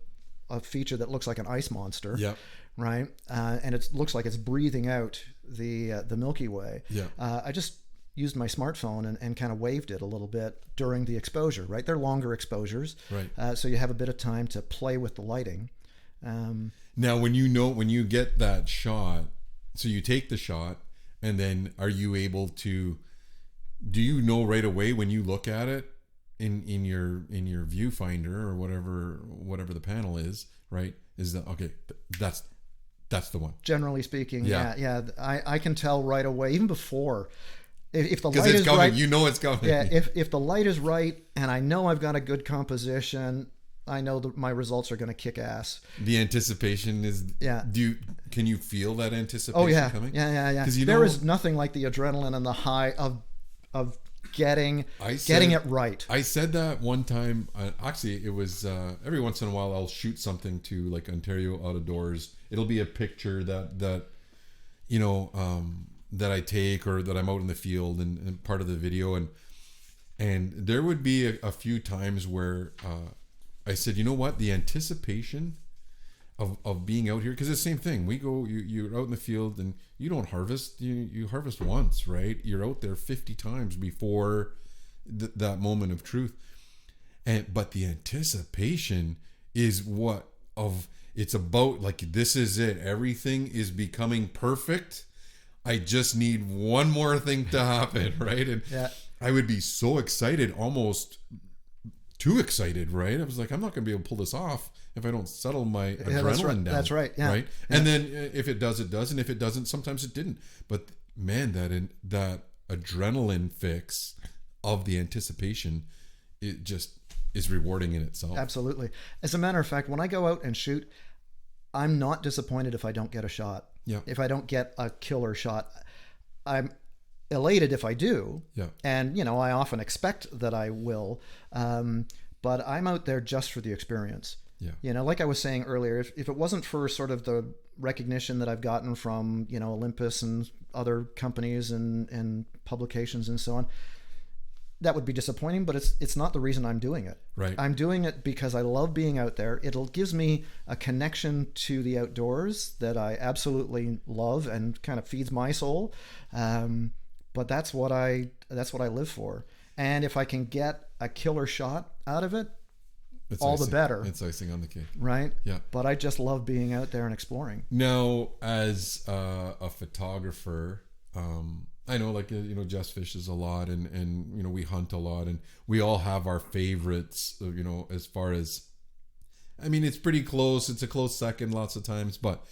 a feature that looks like an ice monster, Yep. right? And it looks like it's breathing out the Milky Way. Yeah. I just used my smartphone and kind of waved it a little bit during the exposure, right? They're longer exposures. Right. So you have a bit of time to play with the lighting. Now, when you get that shot, so you take the shot, and then are you able to, do you know right away when you look at it in your viewfinder or whatever the panel is, right? Is that, okay, that's the one. Generally speaking, Yeah. yeah. I can tell right away, even before, if the light Because it's is coming, right. you know it's coming. Yeah, if the light is right and I know I've got a good composition, I know that my results are going to kick ass. The anticipation is. Yeah. Can you feel that anticipation Oh yeah, coming? yeah. 'Cause There is nothing like the adrenaline and the high of getting it right. I said that one time. Actually, it was every once in a while I'll shoot something to like Ontario Out of Doors. It'll be a picture that you know that I take, or that I'm out in the field and part of the video, and there would be a few times where I said, you know what, the anticipation of being out here, because it's the same thing. We go, you're out in the field and you don't harvest. You harvest once, right? You're out there 50 times before that moment of truth. But the anticipation is it's about, like, this is it. Everything is becoming perfect. I just need one more thing to happen, right? And Yeah. I would be so excited, almost too excited, right? I was like, I'm not going to be able to pull this off if I don't settle my adrenaline down. That's right. Yeah. Right. Yeah. And then if it does, it does. And if it doesn't, sometimes it didn't. But man, that adrenaline fix of the anticipation, it just is rewarding in itself. Absolutely. As a matter of fact, when I go out and shoot, I'm not disappointed if I don't get a shot. Yeah. If I don't get a killer shot, I'm elated if I do. Yeah. And, you know, I often expect that I will. But I'm out there just for the experience. Yeah. You know, like I was saying earlier, if it wasn't for sort of the recognition that I've gotten from, you know, Olympus and other companies and publications and so on, that would be disappointing, but it's not the reason I'm doing it. Right. I'm doing it because I love being out there. It gives me a connection to the outdoors that I absolutely love and kind of feeds my soul. But that's what I live for. And if I can get a killer shot out of it, It's all icing. the better. It's icing on the cake. Right? Yeah. But I just love being out there and exploring. Now, as a photographer, I know, like, you know, Jess fishes a lot, and you know, we hunt a lot, and we all have our favorites, you know, as far as, I mean, it's pretty close. It's a close second lots of times, but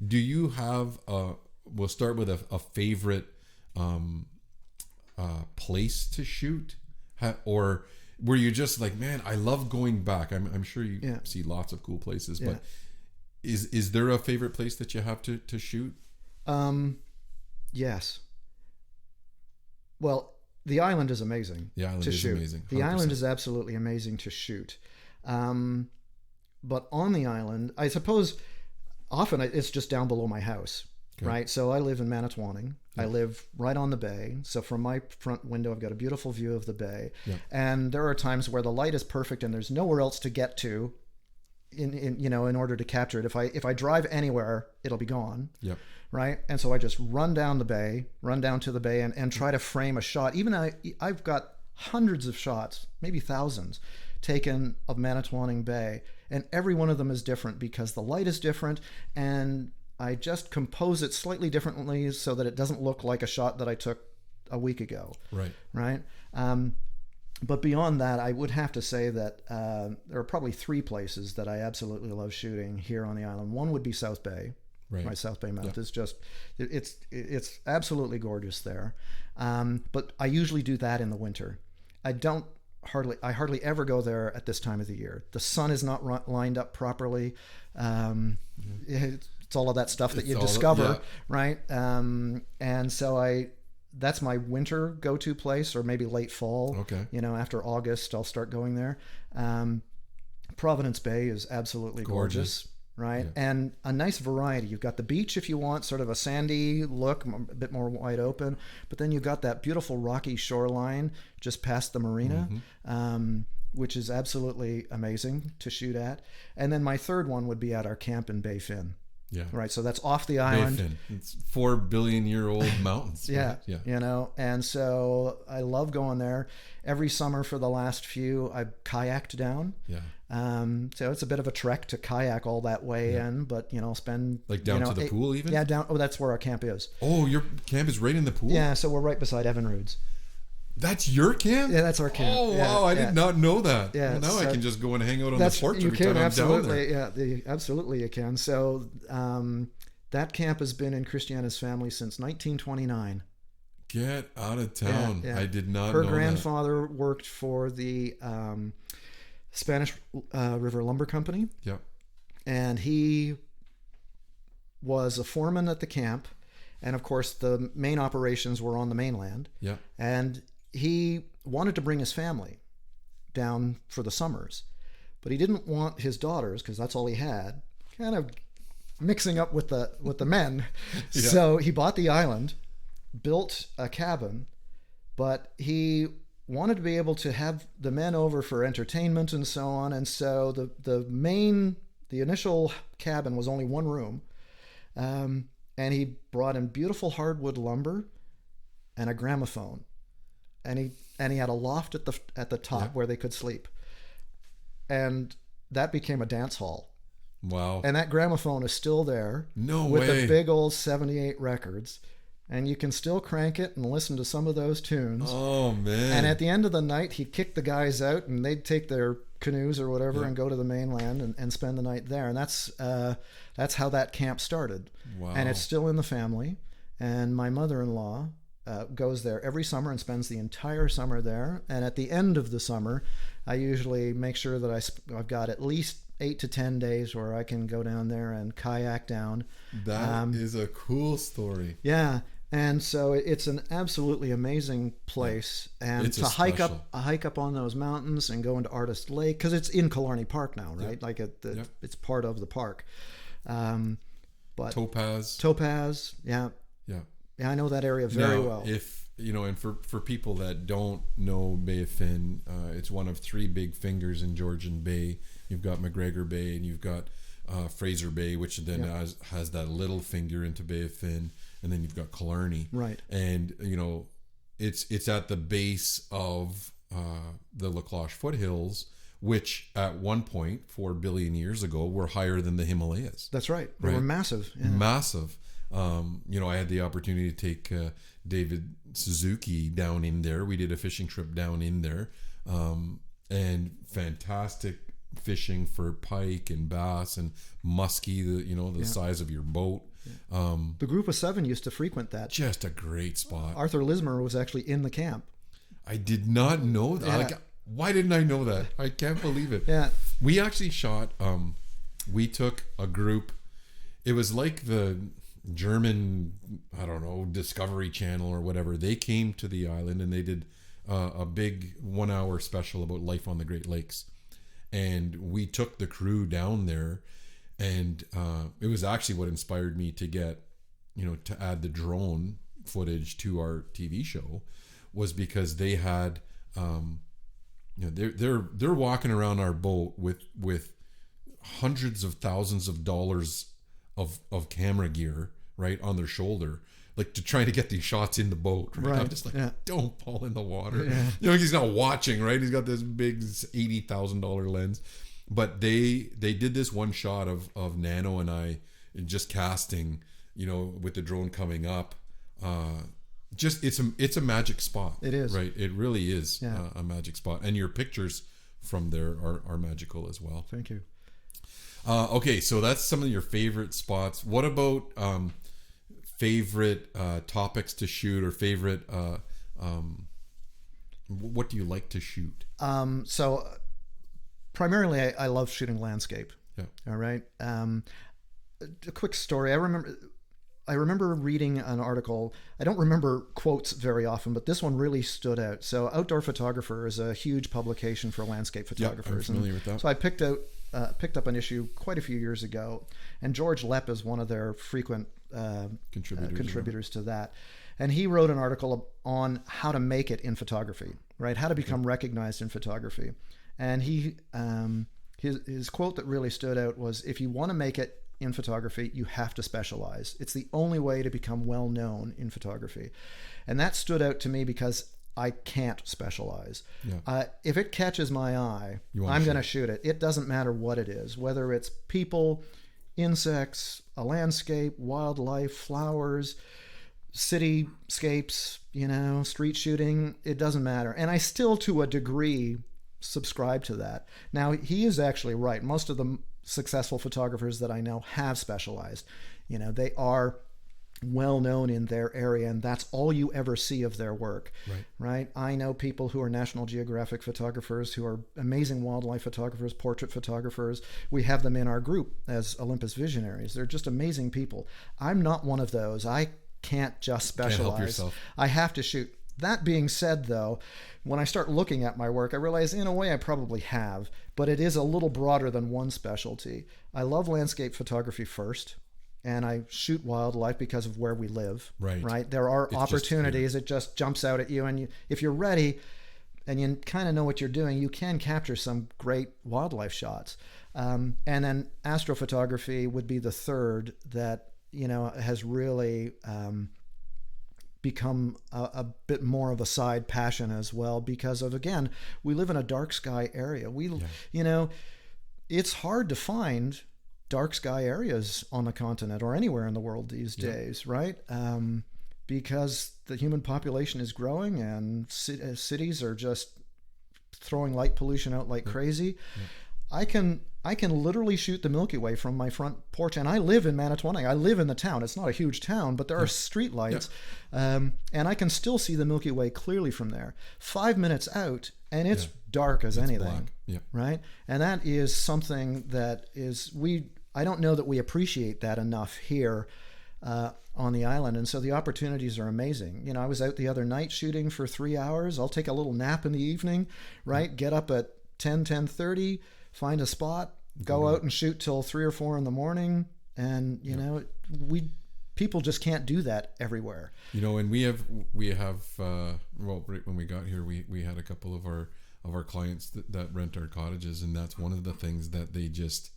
do you have we'll start with a favorite place to shoot, or were you just like, man, I love going back? I'm sure you see lots of cool places, but is there a favorite place that you have to shoot? Yes. Well, the island is amazing. The island to is shoot. amazing. 100%. The island is absolutely amazing to shoot. But on the island, I suppose often it's just down below my house, right? So I live in Manitowoc. I live right on the bay. So from my front window, I've got a beautiful view of the bay. Yeah. And there are times where the light is perfect and there's nowhere else to get to in order to capture it. If I drive anywhere, it'll be gone. Yep. Right. And so I just run down to the bay and try to frame a shot. Even I've got hundreds of shots, maybe thousands, taken of Manitowoc Bay, and every one of them is different because the light is different, and I just compose it slightly differently so that it doesn't look like a shot that I took a week ago. Right. But beyond that, I would have to say that there are probably three places that I absolutely love shooting here on the island. One would be South Bay. Right. South Bay Mount is just, it's absolutely gorgeous there. But I usually do that in the winter. I hardly ever go there at this time of the year. The sun is not lined up properly. It's all of that stuff that you discover, right? And so that's my winter go-to place, or maybe late fall. Okay. After August, I'll start going there. Providence Bay is absolutely gorgeous. Right. Yeah. And a nice variety. You've got the beach if you want sort of a sandy look, a bit more wide open, but then you've got that beautiful rocky shoreline just past the marina, which is absolutely amazing to shoot at. And then my third one would be at our camp in Bay Fin. Yeah. Right. So that's off the island. Bay Fin. It's 4 billion year old mountains. Yeah. Right? Yeah. And so I love going there. Every summer for the last few, I kayaked down. Yeah. So it's a bit of a trek to kayak all that way in, but spend like down to the pool even? Yeah, down. Oh, that's where our camp is. Oh, your camp is right in the pool? Yeah, so we're right beside Evinrude's. That's your camp? Yeah, that's our camp. Oh, wow, I did not know that. Yeah, well, now I can just go and hang out on the porch you every can, time I'm absolutely, down there. Yeah, absolutely you can. So that camp has been in Christiana's family since 1929. Get out of town. Yeah. I did not know Her that. grandfather worked for the Spanish River Lumber Company. Yep. And he was a foreman at the camp. And of course, the main operations were on the mainland. Yeah. And he wanted to bring his family down for the summers. But he didn't want his daughters, because that's all he had, kind of mixing up with the men. Yeah. So he bought the island, built a cabin, but he wanted to be able to have the men over for entertainment and so on. And so the initial cabin was only one room. And he brought in beautiful hardwood lumber and a gramophone. And he had a loft at the top where they could sleep. And that became a dance hall. Wow. And that gramophone is still there. No with way. With the big old 78 records. And you can still crank it and listen to some of those tunes. Oh, man. And at the end of the night, he'd kick the guys out and they'd take their canoes or whatever and go to the mainland and spend the night there. And that's how that camp started. Wow. And it's still in the family. And my mother-in-law goes there every summer and spends the entire summer there. And at the end of the summer, I usually make sure that I've got at least 8 to 10 days where I can go down there and kayak down. That is a cool story. Yeah. And so it's an absolutely amazing place. And it's to hike up on those mountains and go into Artist Lake, because it's in Killarney Park now, right? Like it's part of the park. But Topaz, yeah. Yeah, I know that area very well. If and for people that don't know Bay of Fin, it's one of 3 big fingers in Georgian Bay. You've got McGregor Bay and you've got Fraser Bay, which then has that little finger into Bay of Fin, and then you've got Killarney. Right. And it's at the base of the La Cloche foothills, which at one point 4 billion years ago were higher than the Himalayas. That's right. They were massive. Yeah. Massive. I had the opportunity to take David Suzuki down in there. We did a fishing trip down in there, and fantastic fishing for pike and bass and muskie, the size of your boat. Yeah. The group of 7 used to frequent that. Just a great spot. Arthur Lismer was actually in the camp. I did not know that. Yeah. Why didn't I know that? I can't believe it. Yeah. We actually shot, we took a group. It was like the German, I don't know, Discovery Channel or whatever. They came to the island and they did a big 1-hour special about life on the Great Lakes. And we took the crew down there, and it was actually what inspired me to get, to add the drone footage to our TV show, was because they had, they're walking around our boat with hundreds of thousands of dollars of camera gear, right, on their shoulder, like to try to get these shots in the boat. Right. I'm just like, don't fall in the water. Yeah. He's not watching, right? He's got this big $80,000 lens. But they did this one shot of Nano and I just casting, with the drone coming up. It's a magic spot. It is. Right. It really is a magic spot. And your pictures from there are magical as well. Thank you. Okay, so that's some of your favorite spots. What about favorite topics to shoot, or favorite what do you like to shoot? So primarily I love shooting landscape. Yeah. All right. A quick story. I remember I remember reading an article. I don't remember quotes very often, but this one really stood out. So Outdoor Photographer is a huge publication for landscape photographers. I'm familiar with that. So I picked up an issue quite a few years ago, and George Lepp is one of their frequent contributors to that. And he wrote an article on how to make it in photography, right? How to become recognized in photography. And his quote that really stood out was, if you want to make it in photography, you have to specialize. It's the only way to become well known in photography. And that stood out to me because I can't specialize. Yeah. If it catches my eye, I'm going to shoot it. It doesn't matter what it is, whether it's people, insects, a landscape, wildlife, flowers, cityscapes, street shooting. It doesn't matter. And I still, to a degree, subscribe to that. Now, he is actually right. Most of the successful photographers that I know have specialized. They are well known in their area, and that's all you ever see of their work. Right? I know people who are National Geographic photographers, who are amazing wildlife photographers, portrait photographers. We have them in our group as Olympus Visionaries. They're just amazing people. I'm not one of those. I can't just specialize. Can't help yourself. I have to shoot. That being said, though, when I start looking at my work, I realize in a way I probably have, but it is a little broader than one specialty. I love landscape photography first, and I shoot wildlife because of where we live. Right? There are opportunities. It just jumps out at you, and if you're ready and you kind of know what you're doing, you can capture some great wildlife shots. And then astrophotography would be the third that has really become a bit more of a side passion as well, because of, again, we live in a dark sky area. It's hard to find dark sky areas on the continent or anywhere in the world these days, right? Because the human population is growing, and cities are just throwing light pollution out like crazy. I can literally shoot the Milky Way from my front porch, and I live in Manitowoc. I live in the town. It's not a huge town, but there are street lights, and I can still see the Milky Way clearly from there. 5 minutes out, and it's dark as anything, right? And that is something that I don't know that we appreciate that enough here on the island, and so the opportunities are amazing. I was out the other night shooting for 3 hours. I'll take a little nap in the evening, right? Get up at 10:30. Find a spot, go out and shoot till 3 or 4 in the morning. And, people just can't do that everywhere. And we have right when we got here, we had a couple of our clients that rent our cottages. And that's one of the things that they just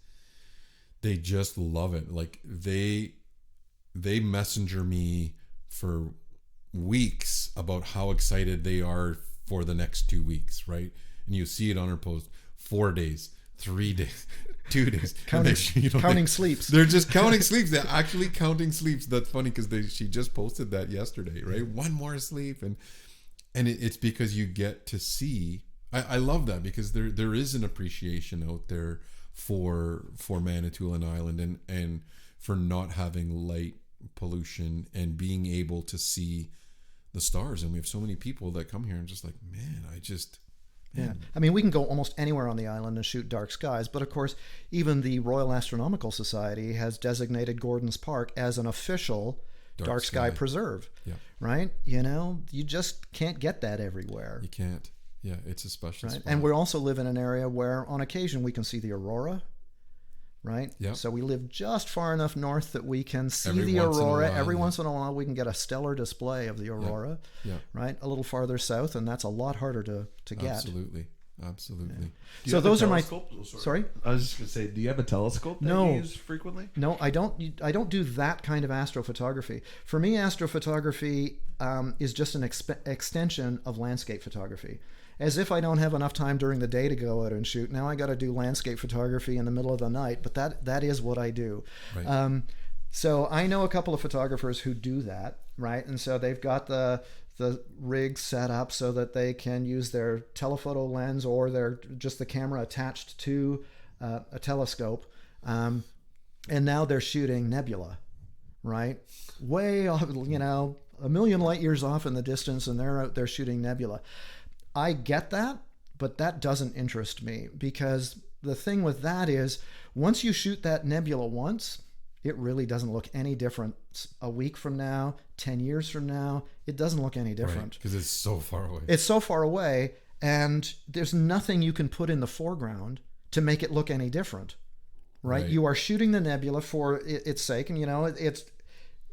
love it. Like they messenger me for weeks about how excited they are for the next 2 weeks. Right. And you see it on her post, 4 days. 3 days, 2 days, counting sleeps. They're just counting sleeps. They're actually counting sleeps. That's funny because she just posted that yesterday, right? One more sleep, and it's because you get to see. I love that because there is an appreciation out there for Manitoulin Island and for not having light pollution and being able to see the stars. And we have so many people that come here and just like, man, yeah, I mean, we can go almost anywhere on the island and shoot dark skies, but of course, even the Royal Astronomical Society has designated Gordon's Park as an official dark sky preserve, right? You just can't get that everywhere. You can't. Yeah, it's a special spot. And we also live in an area where on occasion we can see the aurora, right? Yeah. So we live just far enough north that we can see the aurora. Every once in a while we can get a stellar display of the aurora, right? A little farther south, and that's a lot harder to get. Absolutely. Yeah. So those are my... Sorry? I was just going to say, do you have a telescope that you use frequently? No, I don't do that kind of astrophotography. For me, astrophotography is just an extension of landscape photography. As if I don't have enough time during the day to go out and shoot. Now I got to do landscape photography in the middle of the night, but that is what I do. Right. So I know a couple of photographers who do that, right? And so they've got the rig set up so that they can use their telephoto lens or just the camera attached to a telescope. And now they're shooting nebula, right? Way off, a million light years off in the distance, and they're out there shooting nebula. I get that, but that doesn't interest me, because the thing with that is once you shoot that nebula once, it really doesn't look any different a week from now, 10 years from now. It doesn't look any different. Because it's so far away. It's so far away, and there's nothing you can put in the foreground to make it look any different, right? You are shooting the nebula for its sake, and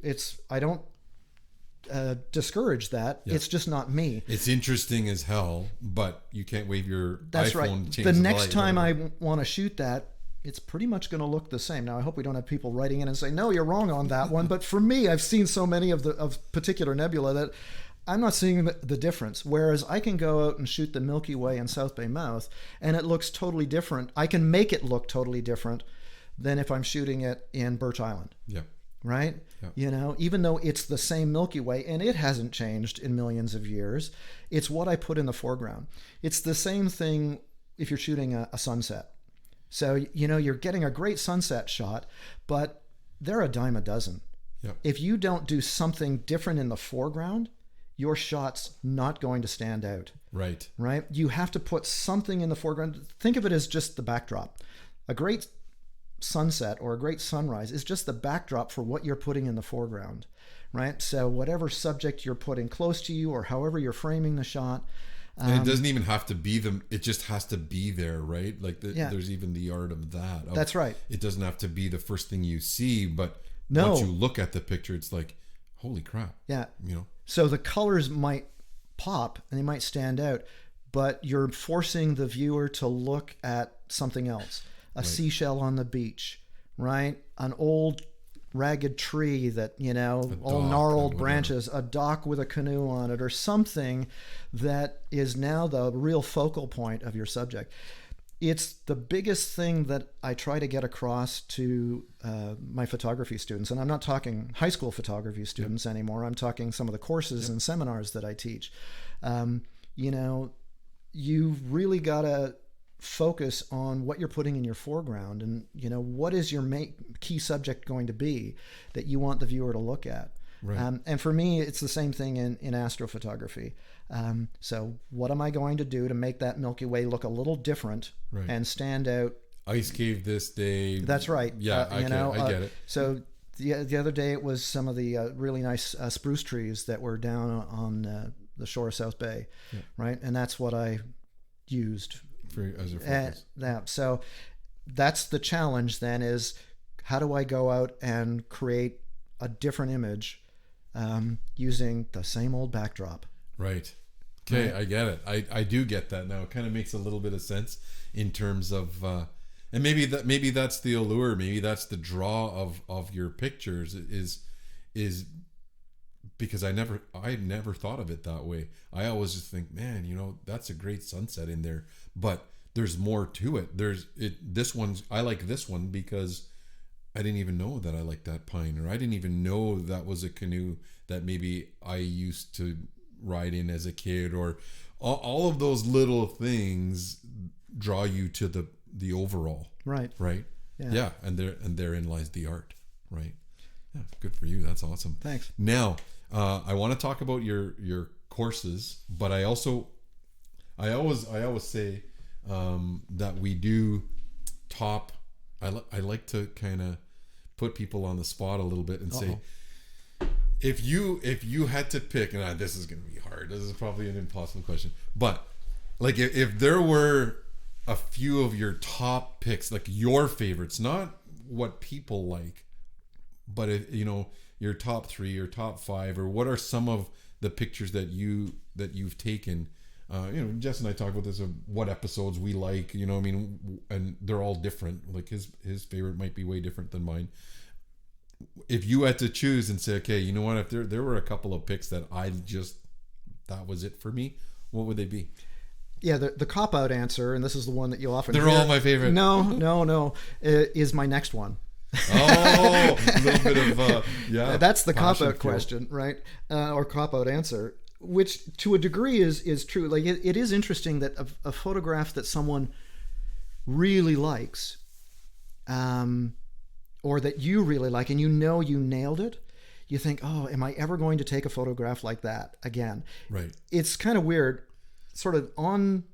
it's I don't discourage that. Yeah. It's just not me. It's interesting as hell, but you can't wave your That's iPhone. Right. Change the the next light, time I want to shoot that, it's pretty much going to look the same. Now, I hope we don't have people writing in and say, no, you're wrong on that one. But for me, I've seen so many of particular nebula that I'm not seeing the difference. Whereas I can go out and shoot the Milky Way in South Bay Mouth, and it looks totally different. I can make it look totally different than if I'm shooting it in Birch Island. Yeah. Right? Yeah. Even though it's the same Milky Way, and it hasn't changed in millions of years, it's what I put in the foreground. It's the same thing if you're shooting a sunset. So, you're getting a great sunset shot, but they're a dime a dozen. Yep. If you don't do something different in the foreground, your shot's not going to stand out. Right. Right? You have to put something in the foreground. Think of it as just the backdrop. A great sunset or a great sunrise is just the backdrop for what you're putting in the foreground. Right? So whatever subject you're putting close to you or however you're framing the shot, and it doesn't even have to be them. It just has to be there, right? Like there's even the art of that. That's right. It doesn't have to be the first thing you see, but no. Once you look at the picture, it's like, holy crap. Yeah. So the colors might pop and they might stand out, but you're forcing the viewer to look at something else. A seashell on the beach, right? An old ragged tree that, all gnarled branches, a dock with a canoe on it, or something that is now the real focal point of your subject. It's the biggest thing that I try to get across to my photography students. And I'm not talking high school photography students anymore. I'm talking some of the courses and seminars that I teach. You've really got to focus on what you're putting in your foreground, and what is your key subject going to be that you want the viewer to look at. Right. And for me, it's the same thing in astrophotography. So what am I going to do to make that Milky Way look a little different and stand out? Ice cave this day. That's right. Yeah, I get it. So the other day it was some of the really nice spruce trees that were down on the shore of South Bay, right? And that's what I used. As a focus. So that's the challenge then, is how do I go out and create a different image using the same old backdrop? Right. Okay, right. I get it. I do get that now. It kind of makes a little bit of sense in terms of and maybe that's the allure, maybe that's the draw of your pictures is because I never thought of it that way. I always just think, man, that's a great sunset in there, but there's more to it. I like this one because I didn't even know that I liked that pine, or I didn't even know that was a canoe that maybe I used to ride in as a kid, or all of those little things draw you to the overall. Right. Yeah. And therein lies the art. Right. Yeah. Good for you. That's awesome. Thanks. Now, I want to talk about your courses, but I always say that we do top. I like to kind of put people on the spot a little bit and say, if you had to pick, and this is going to be hard. This is probably an impossible question, but like if there were a few of your top picks, like your favorites, not what people like, but if your top 3 your top 5, or what are some of the pictures that you've taken? Jess and I talk about this of what episodes we like, and they're all different. Like his favorite might be way different than mine. If you had to choose and say, okay, you know what, if there were a couple of picks that that was it for me, what would they be? Yeah, the cop-out answer, and this is the one that you often hear. All my favorite. No, is my next one. Oh, a little bit of that's the cop-out question, right? Or cop-out answer, which to a degree is true. Like it is interesting that a photograph that someone really likes, or that you really like, and you nailed it, you think, oh, am I ever going to take a photograph like that again? Right. It's kind of weird, sort of on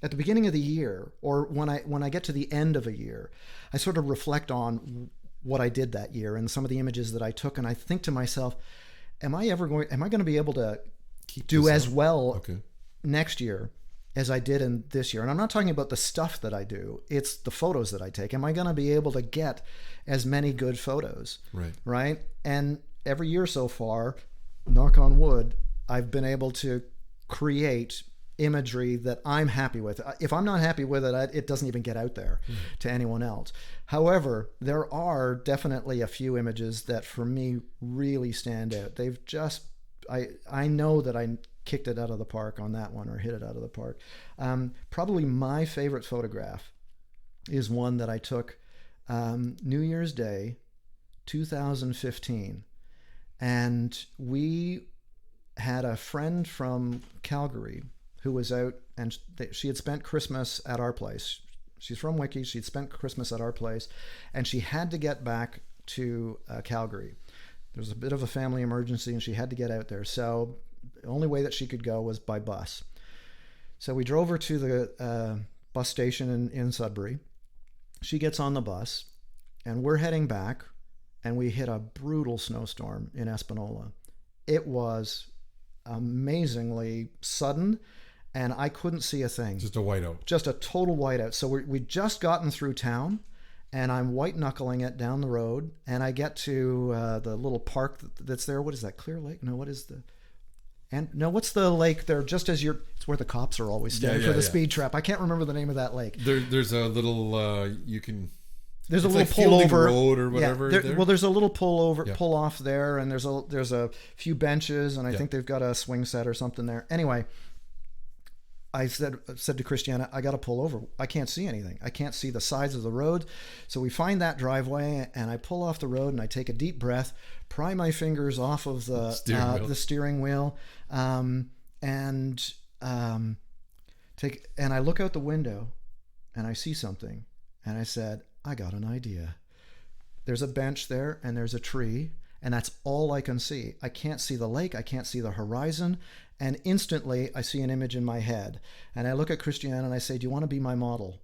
at the beginning of the year, or when I get to the end of a year, I sort of reflect on what I did that year and some of the images that I took, and I think to myself, am I going to be able to do as well next year as I did in this year? And I'm not talking about the stuff that I do, it's the photos that I take. Am I going to be able to get as many good photos? Right. And every year so far, knock on wood, I've been able to create imagery that I'm happy with. If I'm not happy with it, it doesn't even get out there to anyone else. However, there are definitely a few images that for me really stand out. They've just, I know that I kicked it out of the park on that one, or hit it out of the park. Probably my favorite photograph is one that I took New Year's Day 2015, and we had a friend from Calgary who was out, and she had spent Christmas at our place. She's from Wiki. She'd spent Christmas at our place, and she had to get back to Calgary. There was a bit of a family emergency, and she had to get out there. So the only way that she could go was by bus. So we drove her to the bus station in Sudbury. She gets on the bus, and we're heading back, and we hit a brutal snowstorm in Espanola. It was amazingly sudden, and I couldn't see a thing. Just a whiteout. Just a total whiteout. So we'd just gotten through town, and I'm white knuckling it down the road, and I get to the little park that's there. What is that? Clear Lake? No, what is the... And no, what's the lake there? Just as it's where the cops are always staying for the speed trap. I can't remember the name of that lake. There's a little you can. There's a little pullover road or whatever. Well, there's a little pull off there, and there's a few benches, and I think they've got a swing set or something there. Anyway, I said to Christiana, I got to pull over. I can't see anything. I can't see the sides of the road. So we find that driveway, and I pull off the road, and I take a deep breath, pry my fingers off of the steering wheel, and I look out the window, and I see something, and I said, I got an idea. There's a bench there, and there's a tree, and that's all I can see. I can't see the lake. I can't see the horizon. And instantly, I see an image in my head. And I look at Christiane, and I say, do you want to be my model?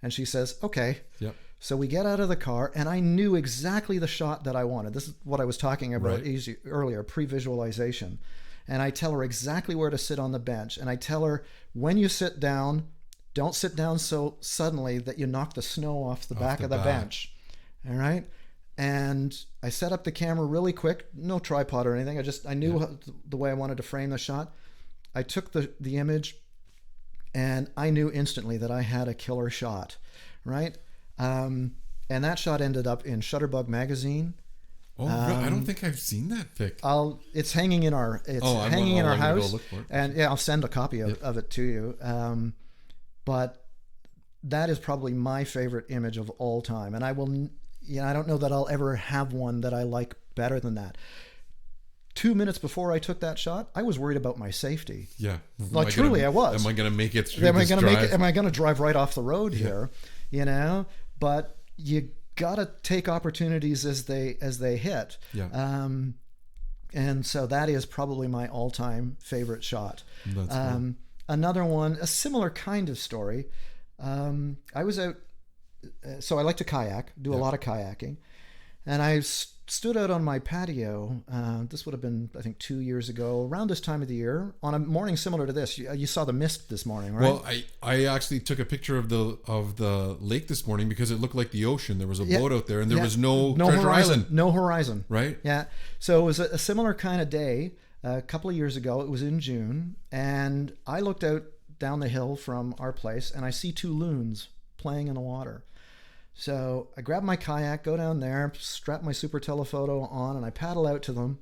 And she says, okay. Yep. So we get out of the car, and I knew exactly the shot that I wanted. This is what I was talking about earlier, pre-visualization. And I tell her exactly where to sit on the bench. And I tell her, when you sit down, don't sit down so suddenly that you knock the snow off the back of the bench. All right? And I set up the camera really quick, no tripod or anything. I knew the way I wanted to frame the shot. I took the image, and I knew instantly that I had a killer shot, right? And that shot ended up in Shutterbug magazine. Oh, I don't think I've seen that pic. It's hanging in our house, and I'll send a copy of it to you. But that is probably my favorite image of all time, and I don't know that I'll ever have one that I like better than that. 2 minutes before I took that shot, I was worried about my safety. Yeah, like truly, I was. Am I going to make it through? Am I going to drive right off the road here? You know, but you gotta take opportunities as they hit. Yeah. And so that is probably my all-time favorite shot. That's cool. Another one, a similar kind of story. I was out, so I like to kayak, do a lot of kayaking, and I stood out on my patio. This would have been, I think, 2 years ago, around this time of the year, on a morning similar to this. You saw the mist this morning, right? Well, I actually took a picture of the lake this morning because it looked like the ocean. There was a boat out there, and there was no treasure horizon, island. no horizon. Right? Yeah. So it was a similar kind of day. A couple of years ago, it was in June, and I looked out down the hill from our place, and I see two loons playing in the water. So I grab my kayak, go down there, strap my super telephoto on, and I paddle out to them,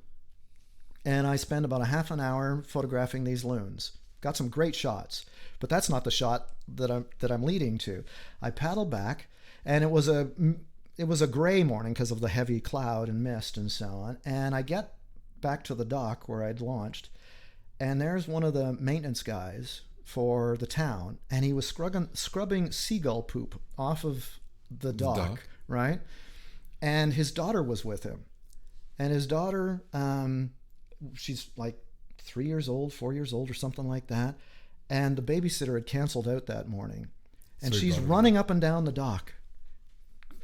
and I spend about a half an hour photographing these loons. Got some great shots, but that's not the shot that I'm leading to. I paddle back, and it was a gray morning because of the heavy cloud and mist and so on, and I get back to the dock where I'd launched, and there's one of the maintenance guys for the town, and he was scrubbing seagull poop off of the dock, right? And his daughter was with him, and his daughter, she's like 3 years old, 4 years old, or something like that, and the babysitter had canceled out that morning, and she's running up and down the dock,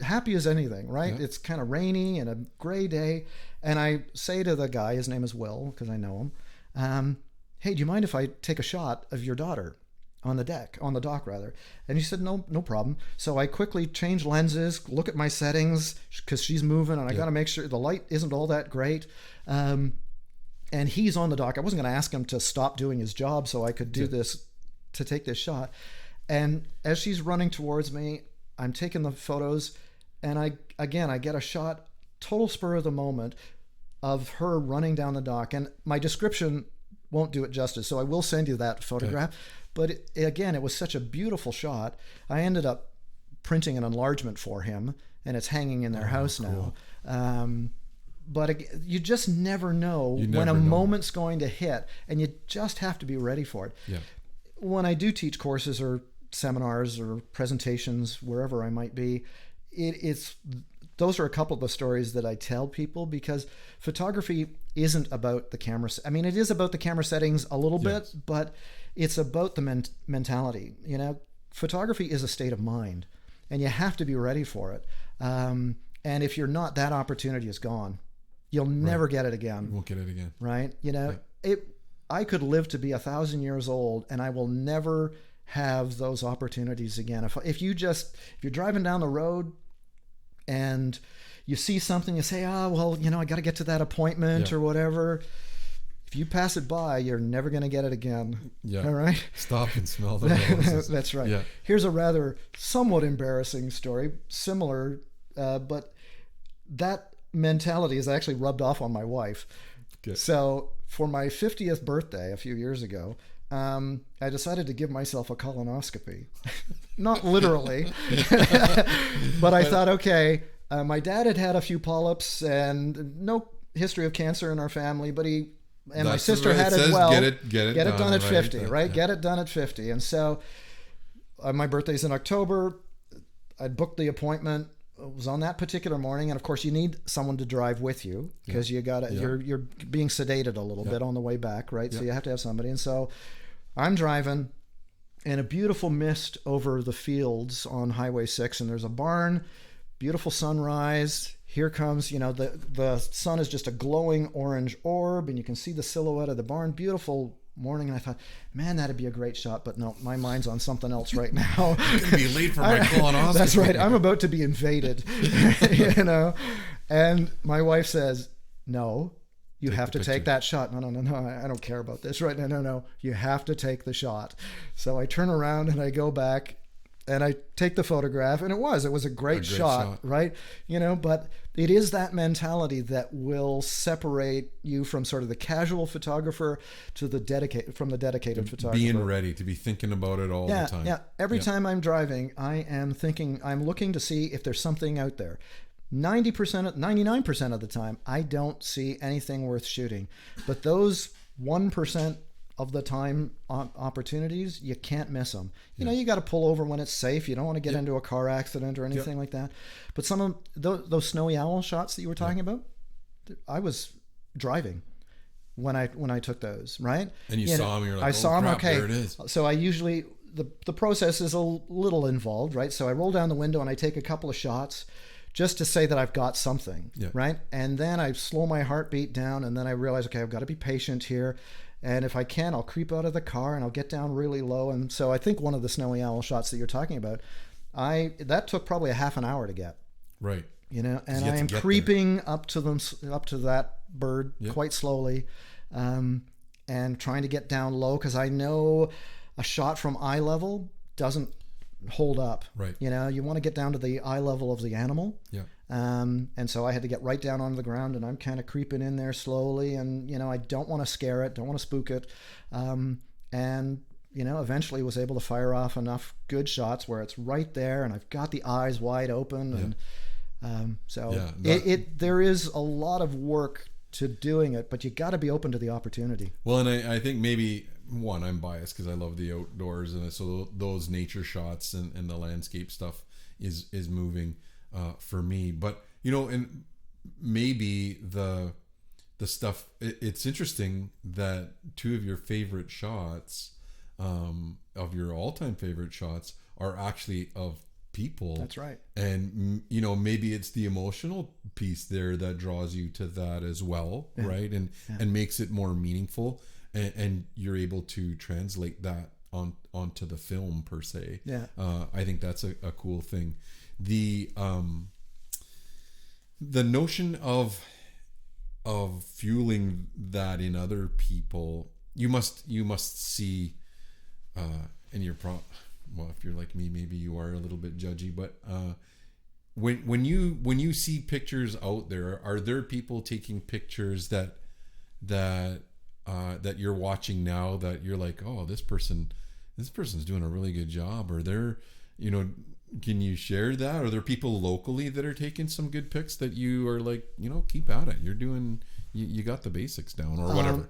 happy as anything, right? Yeah. It's kind of rainy and a gray day. And I say to the guy, his name is Will, because I know him, hey, do you mind if I take a shot of your daughter on the dock rather? And he said, no problem. So I quickly change lenses, look at my settings, because she's moving, and I got to make sure the light isn't all that great. And he's on the dock. I wasn't going to ask him to stop doing his job so I could do this, to take this shot. And as she's running towards me, I'm taking the photos, and I get a shot, total spur of the moment, of her running down the dock. And my description won't do it justice, so I will send you that photograph. Okay. But it was such a beautiful shot. I ended up printing an enlargement for him, and it's hanging in their house now. But you just never know when a moment's going to hit, and you just have to be ready for it. Yeah. When I do teach courses or seminars or presentations, wherever I might be, those are a couple of the stories that I tell people, because photography isn't about the camera. I mean, it is about the camera settings a little bit, but it's about the mentality. You know, photography is a state of mind, and you have to be ready for it. And if you're not, that opportunity is gone. You'll never get it again. You won't get it again. Right? You know, I could live to be 1,000 years old, and I will never have those opportunities again. If you're driving down the road and you see something, you say, well, you know, I got to get to that appointment or whatever. If you pass it by, you're never going to get it again. Yeah. All right. Stop and smell the roses. That's right. Yeah. Here's a rather somewhat embarrassing story, similar, but that mentality is actually rubbed off on my wife. Good. So for my 50th birthday a few years ago, I decided to give myself a colonoscopy. Not literally, but I thought, okay, my dad had a few polyps and no history of cancer in our family, but my sister had it well. Get it done at 50, right? Get it done at 50. And so my birthday's in October. I'd booked the appointment. It was on that particular morning, and of course you need someone to drive with you, because you're being sedated a little bit on the way back, right? So you have to have somebody. And so I'm driving, and a beautiful mist over the fields on Highway 6, and there's a barn, beautiful sunrise. Here comes, the sun is just a glowing orange orb, and you can see the silhouette of the barn. Beautiful morning. And I thought, man, that'd be a great shot, but no, my mind's on something else right now. I'm gonna be late for my colonoscopy. That's right. I'm about to be invaded. And my wife says, no, you have to take that shot. No, I don't care about this. Right? No, you have to take the shot. So I turn around and I go back and I take the photograph, and it was a great shot, right? But it is that mentality that will separate you from sort of the casual photographer to the dedicated photographer. Being ready to be thinking about it all the time. Yeah. Every time I'm driving, I am thinking, I'm looking to see if there's something out there. 99% of the time, I don't see anything worth shooting. But those 1% of the time opportunities, you can't miss them. You got to pull over when it's safe. You don't want to get into a car accident or anything like that. But some of those snowy owl shots that you were talking about, I was driving when I took those, right? And you saw them, you're like, I saw them, okay. There it is. So I usually, the process is a little involved, right? So I roll down the window and I take a couple of shots just to say that I've got something, right? And then I slow my heartbeat down, and then I realize, okay, I've got to be patient here. And if I can, I'll creep out of the car and I'll get down really low. And so I think one of the snowy owl shots that you're talking about, that took probably a half an hour to get. Right. And I am creeping up to that bird quite slowly, and trying to get down low, because I know a shot from eye level doesn't hold up. Right. You want to get down to the eye level of the animal. Yeah. And so I had to get right down onto the ground, and I'm kind of creeping in there slowly, and I don't want to scare it, don't want to spook it, and eventually was able to fire off enough good shots where it's right there, and I've got the eyes wide open, and there is a lot of work to doing it, but you got to be open to the opportunity. Well, and I think maybe I'm biased because I love the outdoors, and so those nature shots and the landscape stuff is moving for me. But and maybe the stuff, it's interesting that two of your favorite shots, of your all-time favorite shots, are actually of people. That's right. And maybe it's the emotional piece there that draws you to that as well, right? And makes it more meaningful, and you're able to translate that onto the film per se. I think that's a cool thing. The notion of fueling that in other people, you must see, and you're well, if you're like me, maybe you are a little bit judgy, but when you see pictures out there, are there people taking pictures that you're watching now that you're like, oh, this person's doing a really good job? Or they're, can you share that? Are there people locally that are taking some good pics that you are like, keep at it, you're doing, you got the basics down, or whatever?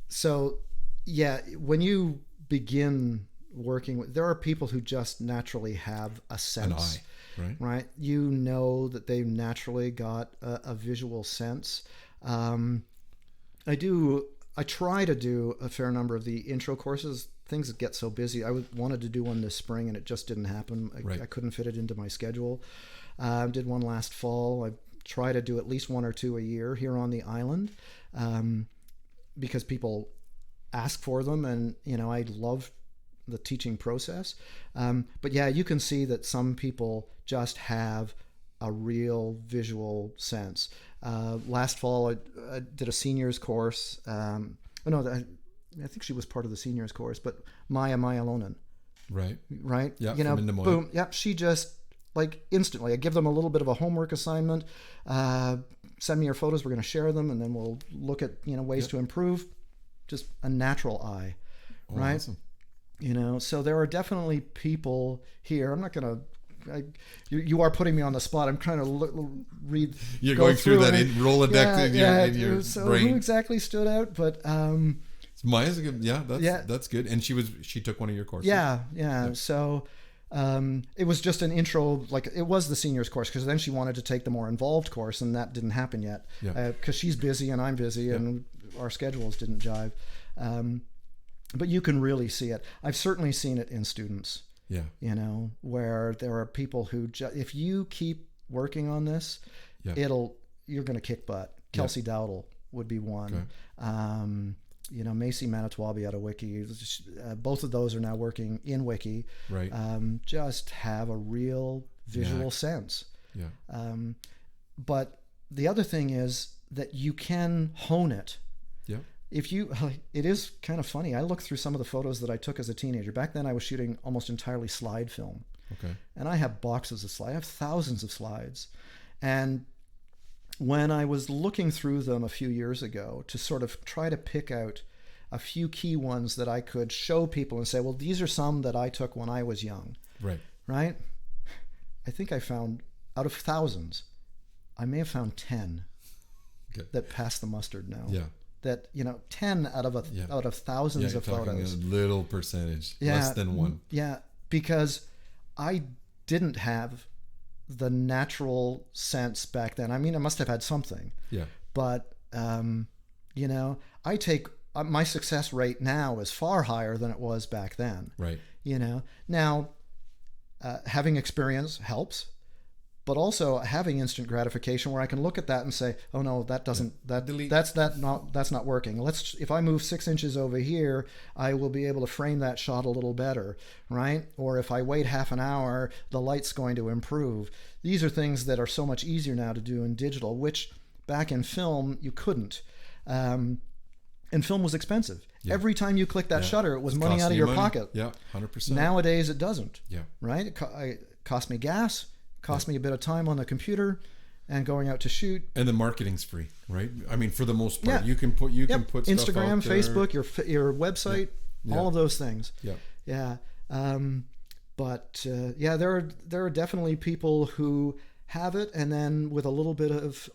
So yeah, when you begin working with, there are people who just naturally have a sense, an eye, right? That they've naturally got a visual sense. I try to do a fair number of the intro courses. Things get so busy. I wanted to do one this spring and it just didn't happen. I couldn't fit it into my schedule. Did one last fall. I try to do at least one or two a year here on the island, because people ask for them, and I love the teaching process. But yeah, you can see that some people just have a real visual sense. Last fall, I did a seniors course. I think she was part of the seniors course, but Maya Lonan. Right. Yeah. From Des Moines. Boom. Yep. She just instantly, I give them a little bit of a homework assignment. Send me your photos. We're going to share them, and then we'll look at ways to improve. Just a natural eye, right? Awesome. So there are definitely people here. I'm not going to. You are putting me on the spot. I'm trying to read. You're going through that Rolodex in your so brain. Who exactly stood out? But Maya's a good. That's good. And she took one of your courses. Yeah. So it was just an intro. It was the seniors course, because then she wanted to take the more involved course, and that didn't happen yet. Because she's busy and I'm busy, and our schedules didn't jive. But you can really see it. I've certainly seen it in students. Where there are people who, if you keep working on this, you're going to kick butt. Kelsey Dowdle would be one. Okay. Macy Manitowabi out of Wiki. Both of those are now working in Wiki. Right. Just have a real visual sense. Yeah. But the other thing is that you can hone it. Yeah. It is kind of funny. I look through some of the photos that I took as a teenager. Back then I was shooting almost entirely slide film. Okay. And I have boxes of slides. I have thousands of slides. And when I was looking through them a few years ago to sort of try to pick out a few key ones that I could show people and say, well, these are some that I took when I was young. Right? I think I found, out of thousands, I may have found 10 that passed the mustard now. Yeah. That 10 out of thousands of photos. A little percentage, less than one. Yeah, because I didn't have the natural sense back then. I mean, I must have had something. Yeah. But I take my success rate now is far higher than it was back then. Right. Now having experience helps. But also having instant gratification where I can look at that and say, oh no, that doesn't, that's not working. If I move 6 inches over here, I will be able to frame that shot a little better, right? Or if I wait half an hour, the light's going to improve. These are things that are so much easier now to do in digital, which back in film, you couldn't. And film was expensive. Yeah. Every time you click that shutter, it was money out of your pocket. Yeah, 100%. Nowadays it doesn't. Yeah. Right? It cost me gas. Cost me a bit of time on the computer and going out to shoot. And the marketing's free, right? I mean, for the most part, you can put stuff Instagram, out there. Facebook, your website, all of those things. Yeah. There are definitely people who have it, and then with a little bit of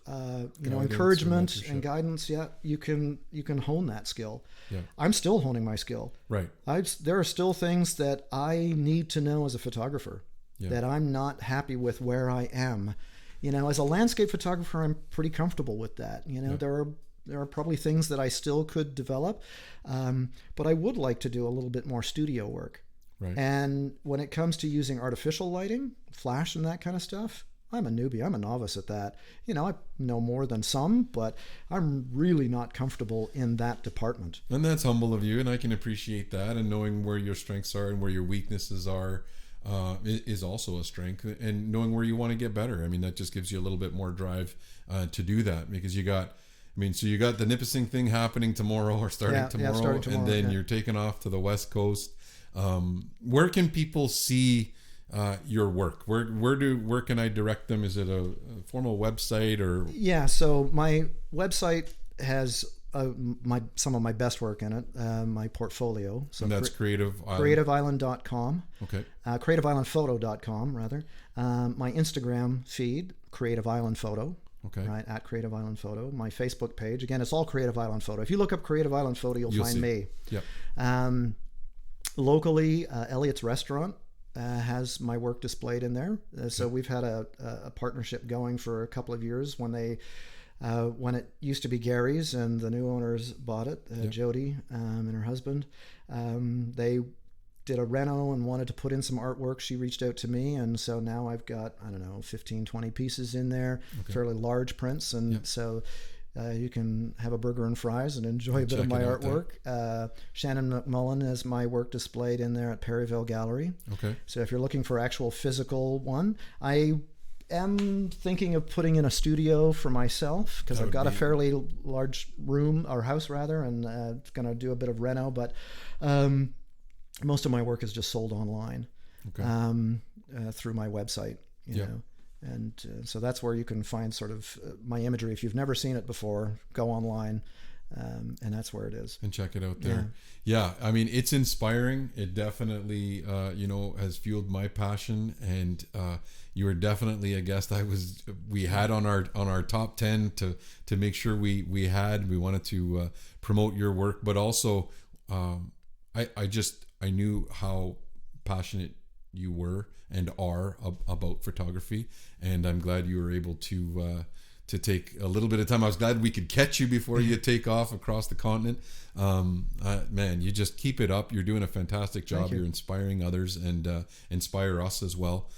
encouragement and guidance, you can hone that skill. Yeah. I'm still honing my skill. Right. There are still things that I need to know as a photographer. That I'm not happy with where I am. As a landscape photographer, I'm pretty comfortable with that. There are probably things that I still could develop, but I would like to do a little bit more studio work. Right. And when it comes to using artificial lighting, flash and that kind of stuff, I'm a newbie. I'm a novice at that. I know more than some, but I'm really not comfortable in that department. And that's humble of you, and I can appreciate that. And knowing where your strengths are and where your weaknesses are is also a strength. And knowing where you want to get better. I mean, that just gives you a little bit more drive to do that, because you got the Nipissing thing happening tomorrow, or starting tomorrow, and then you're taking off to the West Coast. Where can people see your work? Where can I direct them? Is it a formal website or? Yeah, so my website has some of my best work in it, my portfolio. So and that's creativeisland.com. Okay. Creativeislandphoto.com rather. My Instagram feed, Creative Island Photo. Okay. Right, at Creative Island Photo. My Facebook page, again, it's all Creative Island Photo. If you look up Creative Island Photo, you'll find me. Yep. Locally, Elliot's Restaurant has my work displayed in there. So we've had a partnership going for a couple of years. When it used to be Gary's and the new owners bought it, Jody and her husband, they did a reno and wanted to put in some artwork. She reached out to me, and so now I've got 15, 20 pieces in there, fairly large prints, and so you can have a burger and fries and enjoy a bit of my artwork. Shannon McMullen has my work displayed in there at Perryville Gallery. Okay. So if you're looking for actual physical one, I am thinking of putting in a studio for myself, because I've got a fairly large room, or house rather, and going to do a bit of reno, but most of my work is just sold online through my website, you know. And so that's where you can find sort of my imagery. If you've never seen it before, go online, and that's where it is. And check it out there. Yeah, I mean, it's inspiring. It definitely, has fueled my passion. And you were definitely a guest we had on our top 10 to make sure we wanted to promote your work, but also I knew how passionate you were and are about photography, and I'm glad you were able to take a little bit of time. I was glad we could catch you before you take off across the continent. Man, you just keep it up. You're doing a fantastic job. You're inspiring others, and inspire us as well,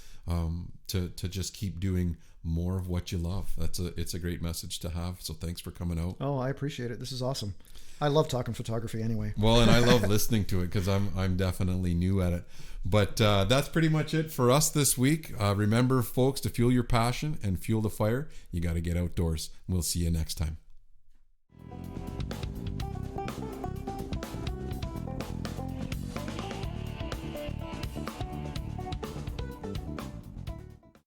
to just keep doing more of what you love. It's a great message to have. So thanks for coming out. Oh, I appreciate it. This is awesome. I love talking photography anyway. Well, and I love listening to it, because I'm definitely new at it. But that's pretty much it for us this week. Remember, folks, to fuel your passion and fuel the fire, you got to get outdoors. We'll see you next time.